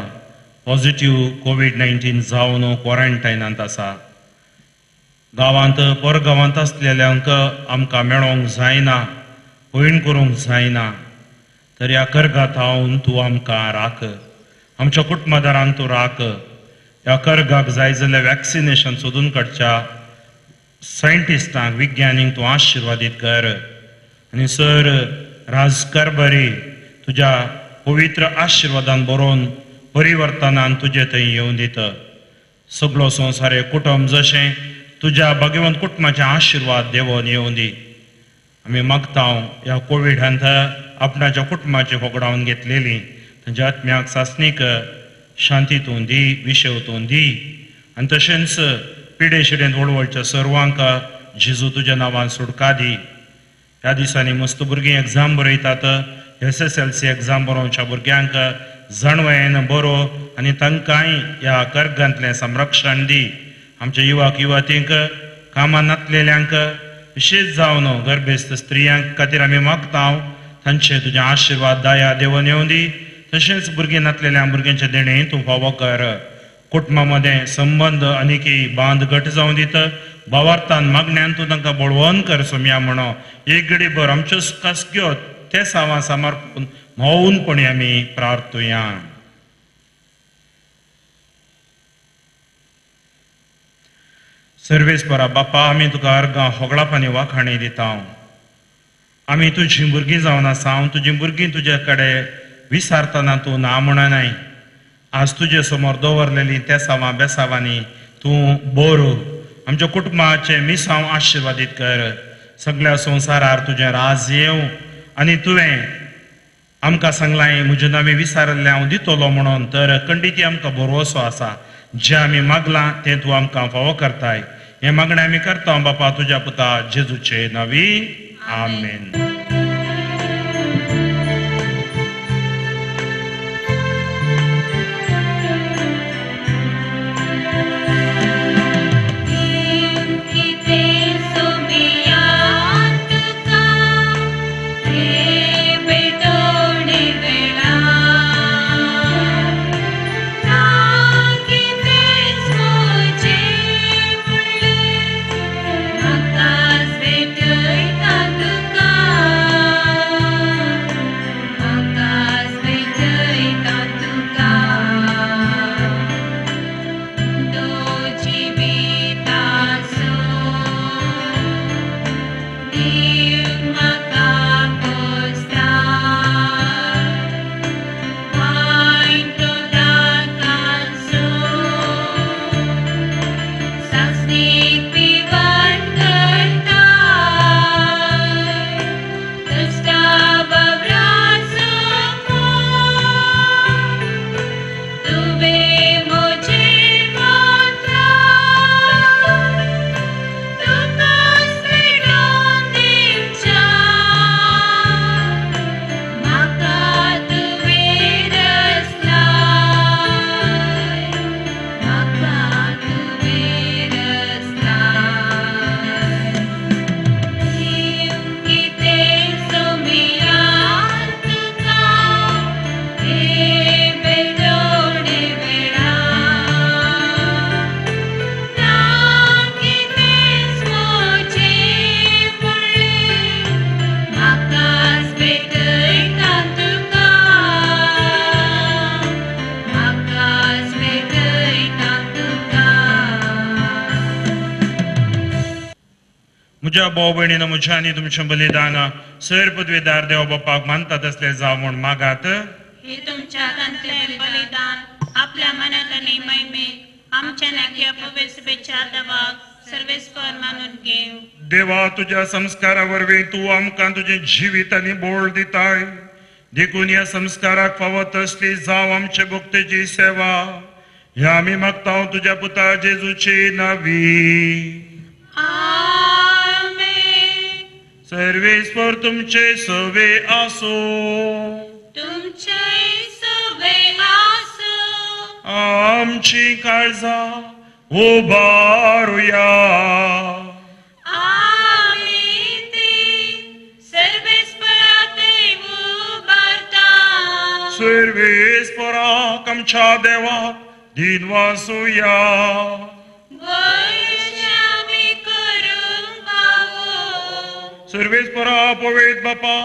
पॉझिटिव्ह कोविड-19 जावन क्वॉरंटायनांत आसा. गांवांत परगांवांत आसलेल्यांक आमकां मेळोंक जायना, पयण करूंक जायना. तर ह्या कर्गांत हांव तूं आमकां राख, आमच्या कुटुंबदारांक तूं राख. ह्या कर्गाक जाय जाल्यार वॅक्सिनेशन सोदून काडच्या सायंटिस्टांक विज्ञानीक तूं आशिर्वादीत कर. आनी सर राजकारभारी तुज्या पवित्र आशिर्वादान बरोवन परिवर्तनान तुजे थंय येवं दित. सगळो संवसार कुटुंब जशें तुज्या भगवंत कुटुंबाचे आशिर्वाद देवोन येवं दी. आमी मागता ह्या कोविडांत आपणाच्या कुटुंबाची होगडावन घेतलेली तांच्या आत्म्याक सासणीक शांतीतून दी, विशेवतून दी. आनी तशेंच पिडेशिडेंत वळवळच्या सर्वांक जेजू तुज्या नांवान सुटका दी. ह्या दिसांनी मस्त भुरगीं एग्जाम बरयतात. SSLC एग्जाम बरोवच्या भुरग्यांक जणवयेन बरो आनी तांकांय ह्या कर्गांतलें संरक्षण दी. आमच्या युवक युवतींक कामां नातलेल्यांक विशेष जावन गर्भस्थ स्त्रियांक खातीर आमी मागता तांचे तुजे आशिर्वाद दया देवून येवं दी. तशेंच भुरगीं नातलेल्या भुरग्यांचे देणे तूं फावो कर. कुटुंबा मदें संबंध आनीकय बांद घट जावं दित. भावार्थान मागण्यांत तूं तांकां बळवंत कर सोम्या म्हणो. एक घडी भर आमच्यो कासक्यो ते सावा समर्पून मौनपणी आमी प्रार्थुया. सर्वेस्परा बापा, आमी तुका अर्गां होगळापानी वाखाणी दिता. आमी तुजीं भुरगीं जावन आसा. तुजीं भुरगीं तुजे कडेन विसारतना तूं ना म्हणनाय. आज तुजे समोर दवरलेली त्या सावा बेसावांनी तूं बोर आमच्या कुटुंबाचे मिसांव आशिर्वादीत कर. सगळ्या संवसारार तुजें राज येवं. आनी तुवें आमकां सांगलां म्हजें नांवें विसारल्लें हांव दितलो म्हणून. तर खंडीत आमकां भरवोसो आसा. जें आमी मागलां तें तूं आमकां फावो करताय. हें मागणें आमी करता बापा तुज्या पुता जेजूचे नांवी. आमेन. Akas vetay taduka तुझ्या भाऊ भयणीनं म्हज्या आनी तुमचें बलिदान सर पदवेदार देव बापाक मानता तसले जावं म्हूण मागात. हे तुमच्या हातांतले बलिदान आपल्या मनात आणि महिमेत आमच्या नाक्या पवित्र दवाक सर्वेस्पर मानून घेव. देवा, तुझ्या संस्कारा वरवीं तूं आमकां तुजें जिवीत आनी बोळ दिताय. देखून ह्या संस्काराक फावो तसली जावं आमचे भक्तेची सेवा. ह्या आमी मागता तुझ्या पुता जेजूची नावी. आमेन. सर्वेस्पर तुमचे सवे आसो. तुमचे सवे आसो. आमची काळजां उबारुया. आमी ती सर्वेस्परात उबारता. सर्वेस्पराक आमच्या देवाक दिनवासुया. वैश्यामी करूंक पावो. सर्वेस्परा पवित्र बापा,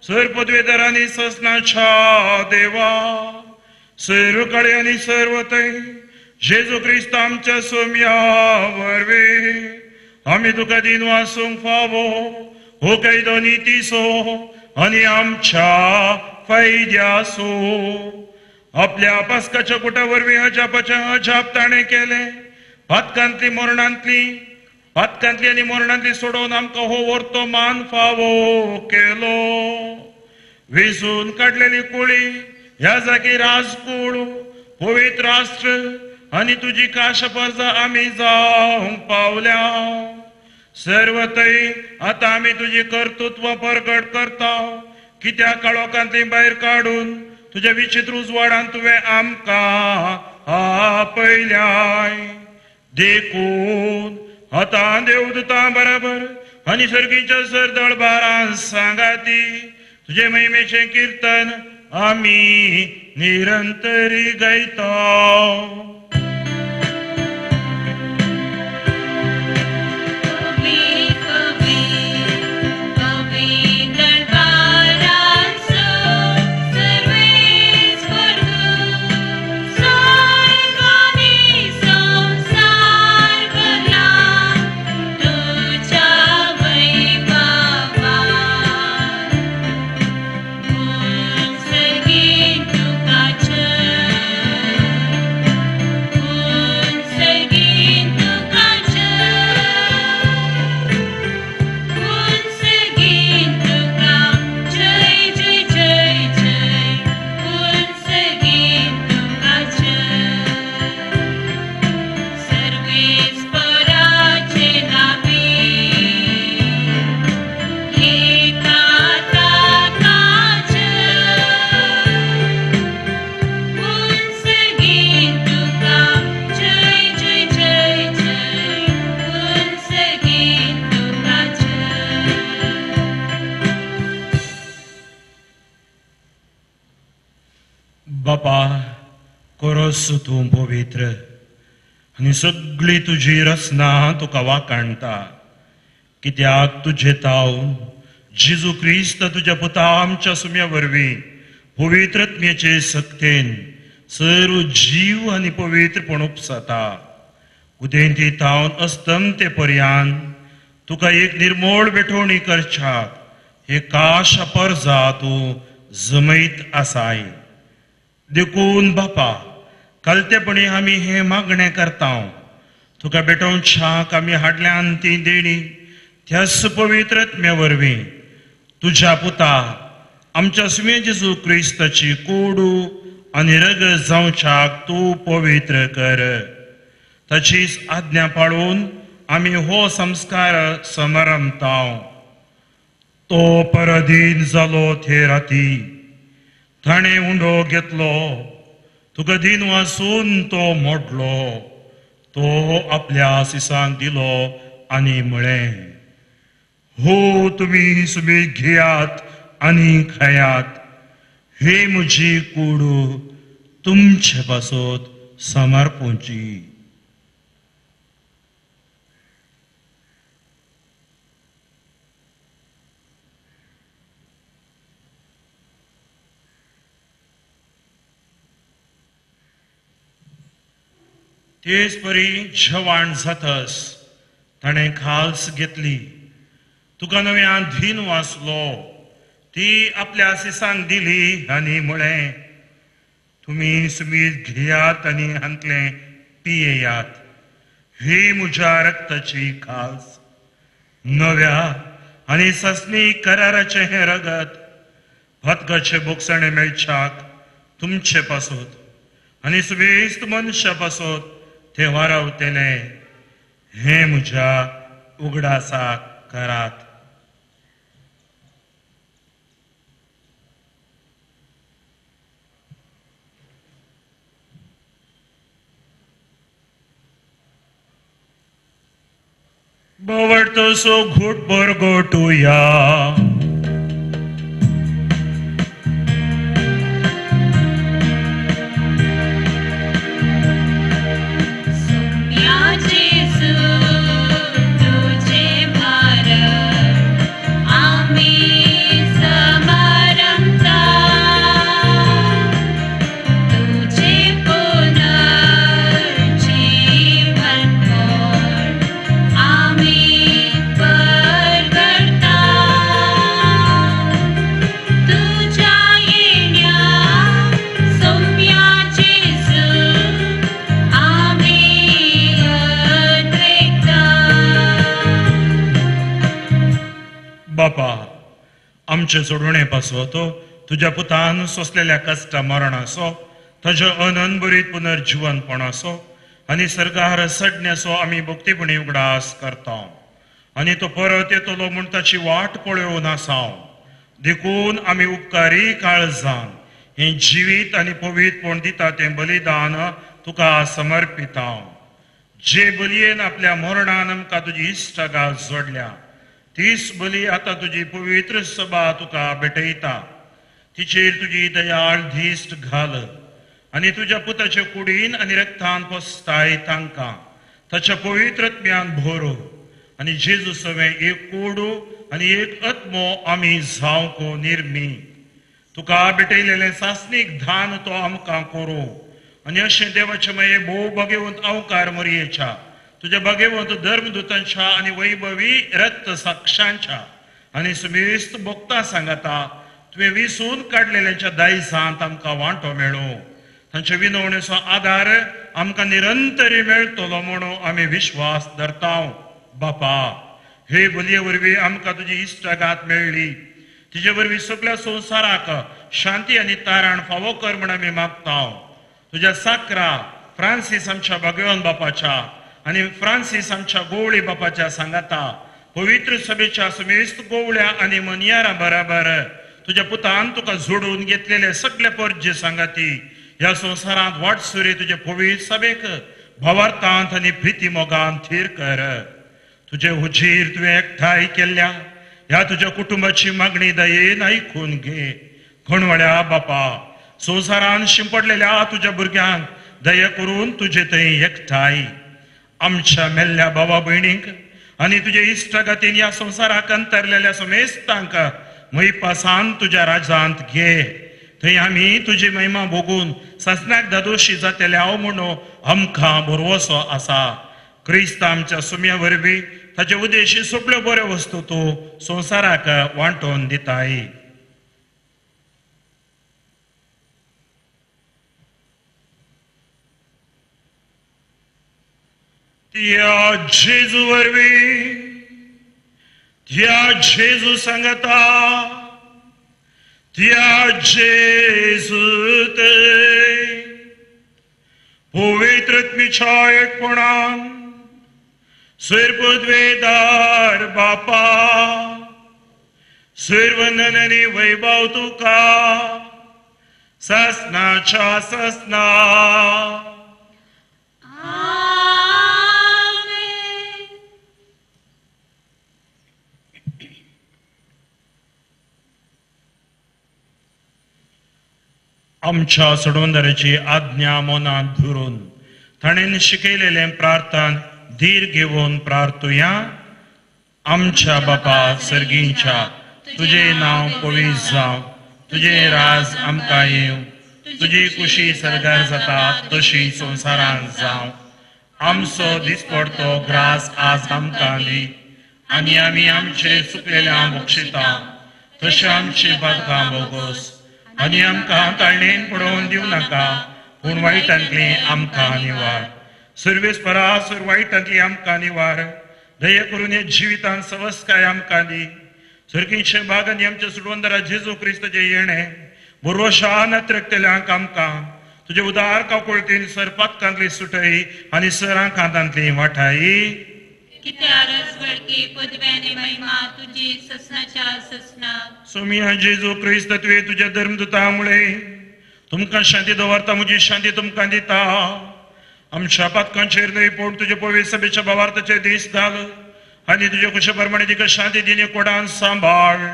सर पदवेदारांनी ससनाच्या देवा, सर्व काळे आनी सर्वतय जेजू क्रिस्त आमच्या सोम्या वरवीं आमी तुका दिन वासूंक फावो. हो कैदो नितीसो आनी आमच्या फायद्यासो. आपल्या पास्काच्या कुटा वरवीं अजाप ताणें केले. पातकांतली आनी मरणांतली सोडोवन आमकां हो वर्तो मान फावो केलो. वेचून काडलेली कुळी ह्या जागी राजकूळ पवित्र राष्ट्र आनी तुजी काशपर्जा आमी जावंक पावल्या. सर्वतय आतां आमी तुजी कर्तृत्व प्रगट करता. कित्याक काळोखांतली भायर काडून तुज्या विचित्र उजवाडान तुवें आमकां आपयल्याय. देखून आतां देवदूतां बराबर आनी सर्गीच्या सर दळबारां सांगाती तुजे महिमेचें कीर्तन आमी निरंतरी गायता. बापा, कोरोस तूं पवित्र आनी सगळी तुजी रचना तुका वाकाणटा. कित्याक तुजे ताव जेजू क्रिस्त तुज्या पुता आमच्या सुम्या वरवीं पवित्रत्मेचे सक्तेन सर्व जीव आनी पवित्रपण उपसता. उदेंती तावन अस्तम ते पर्यान तुका एक निर्मोळ बेठवणी करच्याक हे काश परजा तूं जमयत आसाय. देखून बापा, कलतेपणी आमी हे मागणें करता. तुका बेटोवच्याक आमी हाडल्यान ती देणी त्याच पवित्रत्म्या वरवीं तुज्या पुता आमच्या सुमे जेजू क्रिस्ताची कूड आनी रग जावच्याक तूं पवित्र कर. ताचीच आज्ञा पाळून आमी हो संस्कार समरमता. तो परधीन जालो थे राती ताणें उंडो घेतलो. तुका दिन वासून तो मोडलो. तो आपल्या सिसांक दिलो आनी म्हळें, हो तुमी सुमी घेयात आनी खायात. हे म्हजी कूड तुमचे पासत समर्पूची. तेच परी जेवण जातस ताणें खास घेतली तुका नव्यान धीन वाचलो ती आपल्या सिसांक दिली आनी म्हळें तुम्ही सुमीत घेयात आनी हांतले पियेयात ही म्हज्या रक्ताची खास नव्या आनी ससनी कराराचे हे रगत भतकाचे बोगसणे मेळच्याक तुमचे पासोत आनी सुबेस्त मनशा पासोत ते वारावतेले हे म्हज्या उगडासाक करात. बोवडतोसो घुटभर गोटुया बापा आमचे सोडवणे पासोतो तुझ्या पुतान सोसलेल्या कष्ट मरणाचो ताजे अनंतभरीत पुनर्जीवनपणाचो आनी सरकार सडण्याचो आमी भक्तीपणी उगडास करता आनी तो परत येतलो म्हूण ताची वाट पळोवन आसाव देखून आमी उपकारी काळजान हे जिवीत आनी पवित्रपण दिता तें बलिदान तुका समर्पिता. जे बलयेन आपल्या मरणान आमकां तुजी इश्टगाळ जोडल्या तीच बली आता तुजी पवित्र सभा तुका भेटयता. तिचेर तुजी दयाळ धिश्ट घाल आनी तुज्या पुताच्या कुडीन आनी रक्तान पोसताय तांकां ताच्या पवित्रत्म्यान भरो आनी जेजू सवे एक कोडू आनी एक आत्मो आमी जावंको निर्मी. तुका भेटयलेले सासनीक धान तो आमकां करो आनी अशें देवाचे मये भोव भगेवंत अवकार मरयेच्या तुझ्या भगेवंत धर्मदूतांच्या आणि वैभवी रक्त साक्षांच्या आणि सुमेस्त भक्तां सांगता तुवें विसून काडलेल्यांच्या दायजांत आमकां वांटो मेळो तांच्या विनवणेचो आदार आमकां निरंतरी मेळटलो म्हणून आमी विश्वास धरता. बापा हे बलये वरवीं आमकां तुजी इश्टगात मेळ्ळी तिचे वरवीं सगळ्या संवसाराक शांती आनी तारण फावो कर म्हण आमी मागता. तुज्या साकरा फ्रांसीस आमच्या भगवान बापाच्या आणि फ्रांसीस आमच्या गोवळी बापाच्या सांगाता पवित्र सभेच्या समेस्त गोवळ्या आणि मनियारा बराबर तुझ्या पुतान तुका जोडून घेतलेले सगळे परजे सांगाती ह्या संवसारांत वाटसुरी तुझे पवित्र सभेक भावार्थांत आणि प्रिती मोगान थीर कर. तुझे हुजीर तुवें एकठांय केल्ल्या ह्या तुझ्या कुटुंबाची मागणी दयेन आयकून घे. घणवळ्या बापा संवसारान शिंपडलेल्या तुझ्या भुरग्यांक दया करून तुझे थंय एकठांय. आमच्या मेल्ल्या भावा भयणीक आनी तुजे इश्टगातीन ह्या संवसाराक अंतरलेल्या समेस्तांक मैपासान तुज्या राजांत घे. थंय आमी तुजी महिमा भोगून सासनाक दादोशी जातेल्या म्हणून आमकां बरवसो आसा. क्रिस्त आमच्या सुम्या वरवीं ताचे उद्देशी सगळ्यो बऱ्यो वस्तू तूं संवसाराक वांटोवन दिताय. त्या जेजू वरवीं त्या जेजू सांगता त्या जेजू पवित्रत्मीच्या एकपणान सर्वद्वेदार बापा सर्वनन आनी वैभव तुका ससनाच्या ससना आमच्या सोडवंदराची आज्ञा मनात धरून ताणेन शिकयलेले प्रार्थन धीर घेवन प्रार्थुया. आमच्या बापा सर्गींच्या तुझे नाव पवित्र जावं तुझे राज आमकां येवं तुजी कुशी सरकार जाता तशी संवसारांत जावं. आमचो दिसपडतो ग्रास आज आमकां दी आनी आमी आमचे चुकलेल्या मोक्षिता तशें आमची बादकां बोगोस आनी आमकां ताळणेन पडोवन दिवं नाका पूण वायटांतली आमकां निवार सर्वेस्परासुर वायटांतली आमकां निवार दया करून हे जिवितांत सवस्काय आमकां दी सर्गीचे भागांनी आमच्या सुडवंदरा जेजू क्रिस्ताचे येणे बरोशान रक्तल्यांक आमकां तुजे उदार काकुळतीन सरपातकांतली सुटय आनी सरांकांतांतली वाठाई कित्या रजवळकी पदव्याने महिमा तुझी ससनाच्या ससना सोमिया जेजू क्रिस्त तुवें तुज्या धर्मदुतामुळे तुमकां शांती दवरता म्हजी शांती तुमकां दिता आमच्या पातकांचेर न्हय पूण तुजे पवित्र सभेच्या भावार्थाचे दीस घाल आनी तुजे कुशे प्रमाणे तिका शांती दिने कोडान सांबाळ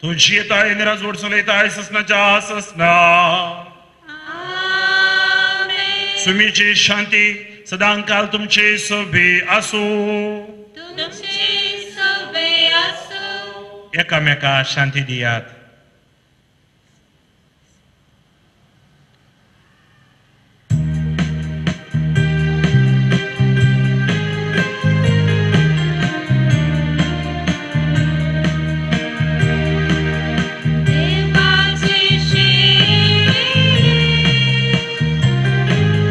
तुजी येताय निराजवड चलयताय ससनाच्या ससना सुमीची शांती सदांकाल तुमचे सोबे आसूं तुमची सोबे आसूं एकामेका शांती दियात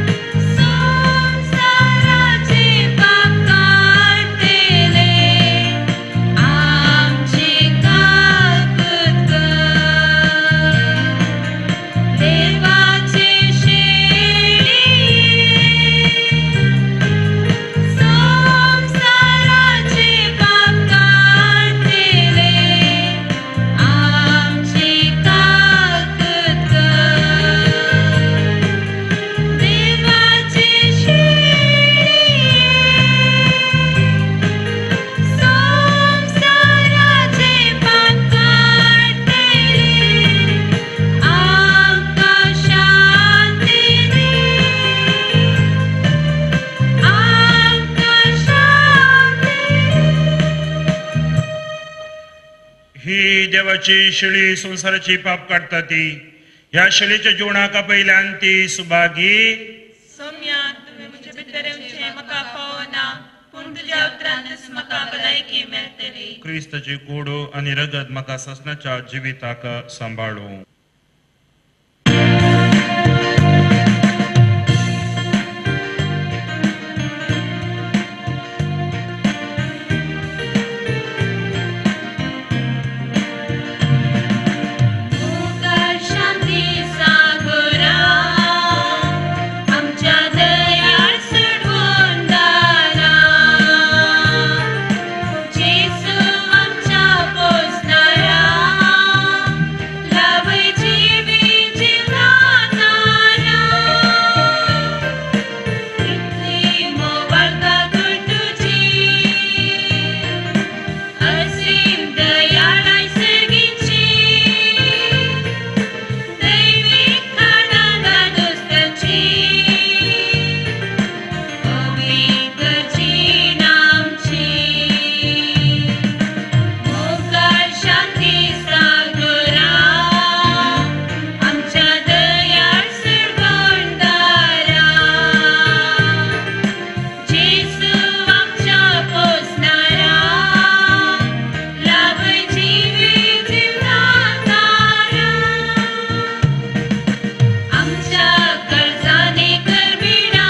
देवाचे संसाराचे पाप काढलेले आमचे काकूत देवाचे संसाराचे पाप काढलेले आमचे काकूत देवाचे संसाराचे पाप काढलेले आमकां शांती दी आमकां शांती ही देवाची शिळी संसाराची पाप काढता ती ह्या शिळेच्या जिवनाका पयल्यान ती सुभागी सौम्या तुम्ही म्हजे भितर येवचे म्हाका पावना पूण तुज्या उतरांतच म्हाका भलायकी मेळटली क्रिस्ताची कोडो आनी रगत म्हाका ससनाच्या जिविताक सांबाळू मुखार शांती सागरा आमच्या दयाळ सडवंदारा जेसू आमच्या पोसणारा लावय जिवी जीवनातारा इतली मोबाळका कर तुझी असीम दयाळाय सर्गीची दैविक खाणागा दोस्ताची पवित्र जीण आमची मोगाळ शांती सागरा आमच्या दयाळ सडवंदारा जेसू आमच्या पोसणारा लावय जिवी जीवनातारा आमच्या कर्जाने करविना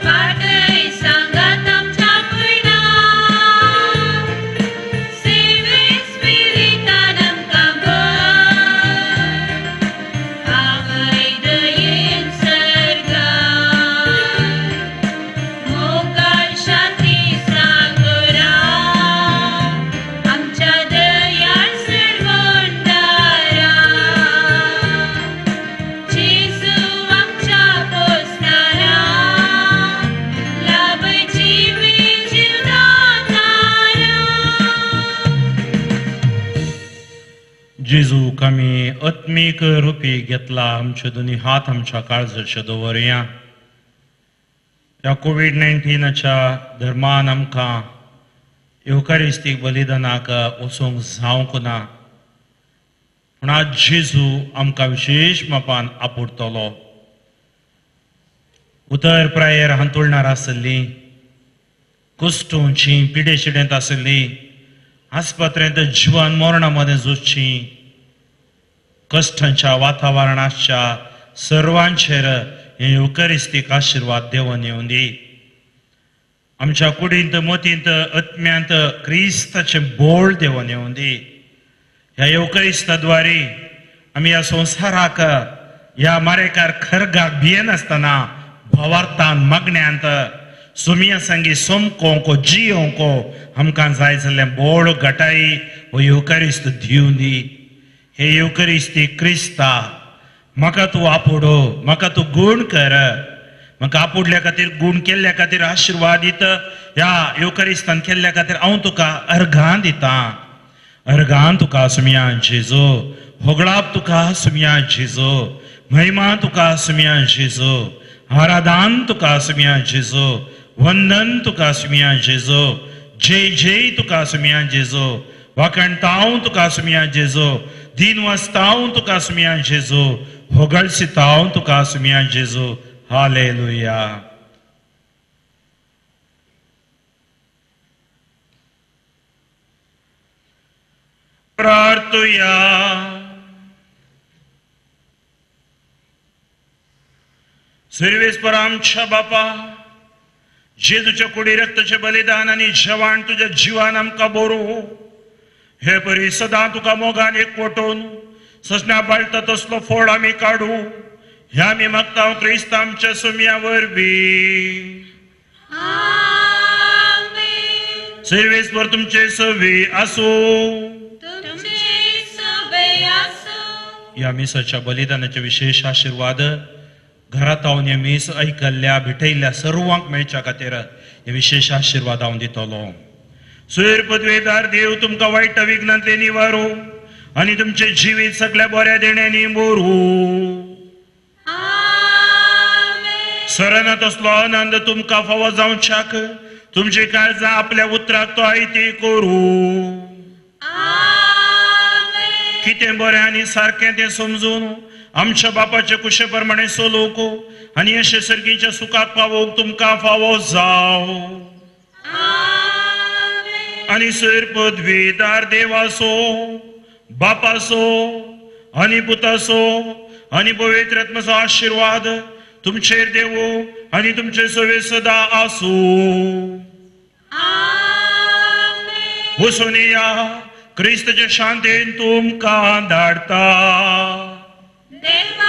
वाटय सांगात आमच्या भयणा सेवेस पिरितान आमकां भर आवय दयेन सरकार मोगाळ शांती सागरा आमच्या दयाळ सडवंदारा जेसू आमच्या पोसणारा लाभय जिवी जीवनातारा जेजू आमी आत्मीक रुपी घेतला आमचे दोन्ही हात आमच्या काळजाचे दवरया ह्या कोविड-19च्या धर्मान आमकां युकारिस्तीक बलिदानाक वचूंक जावंक ना पूण आज जेजू आमकां विशेष मापान आपुरतलो उतर प्रायर हांतुळणार आसली कुस्टोवची पिडेशिडेंत आशिल्ली आस्पत्रेंत जिवन मरणामध्ये झुजची कश्टांच्या वातावरणाच्या सर्वांचेर हे युकरिस्तीक आशीर्वाद देवन येऊन दी. आमच्या कुडींत मतींत आत्म्यांत क्रिस्ताचे बोळ देवन येऊन दी. ह्या युकरिस्ताद्वारे आमी ह्या संवसाराक ह्या मारेकार खरगाक भियेन आसतना भवार्थान मगण्यांत सुमिया संगी सोमकोंको जियोंको आमकां जाय जाल्लें बोळ घटाई हो युकरिस्त दिवन दी. हे युकरिस्तीक क्रिस्ता म्हाका तूं आपोडो, म्हाका तूं गूण कर, म्हाका आपोडल्या खातीर गूण केल्ल्या खातीर आशिर्वाद दिता. ह्या युकरिस्तान केल्ल्या खातीर हांव तुका अर्घां दितां. अर्घां तुका सुमिया जेजू, होगळाप तुका सुमिया जेजू, महिमा तुका सुमिया जेजू, आराधन तुका सुमिया जेजू, वंदन तुका सुमिया जेजू, जय जय तुका सुमिया जेजू, वाकणतांव तुका सुमिया जेजू, दिनवस्तांव तुका सुमिया जेजू, होगळसितांव तुका सुमिया जेजू. हालेलुया. प्रार्थुया. सर्वेस्पर आमच्या बापा, जेजूच्या कुडी रक्ताचे बलिदान आणि जेवण तुझ्या जीवान आमकां बरो हे परी सदां तुका मोगान एकवटून ससण्या बाळटा तसलो फोड आमी काडू. ह्या आमी मागता क्रिस्त आमच्या सुमया वरवीं. आमेन. सर्वेस्पर तुमचे सवी आसू. तुमचे सगळे आसो. या मिसाच्या बलिदानाचे विशेष आशीर्वाद घरात हांव हे मीस ऐकल्ल्या भिटयल्ल्या सर्वांक मेळच्या खातीर हे विशेष आशीर्वाद हांव दितलो. सूर पदवेदार देव तुमकां वायट विघ्नांतले निवारो आनी तुमचे जिवीत सगळ्या बऱ्या देण्यांनी मोरू. आमेन. सरानात असलो आनंद तुमकां फावो जावच्याक तुमची काळजां आपल्या उतराक तो आयती करू. आमेन. कितें बरें आनी सारकें तें समजून आमच्या बापाचे कुशे प्रमाणे चलोवंक आनी अशे सर्गीच्या सुखाक पावोवंक तुमकां फावो जाव. आमेन. आनी सर पदवीदार देवासो, बापासो आनी पुतासो आनी पवित्र आत्म्याचो आशीर्वाद तुमचेर देवो आनी तुमचे सवे सदां आसूं. आमेन. वचून या क्रिस्ताच्या शांतेन तुमकां धाडटा. देवा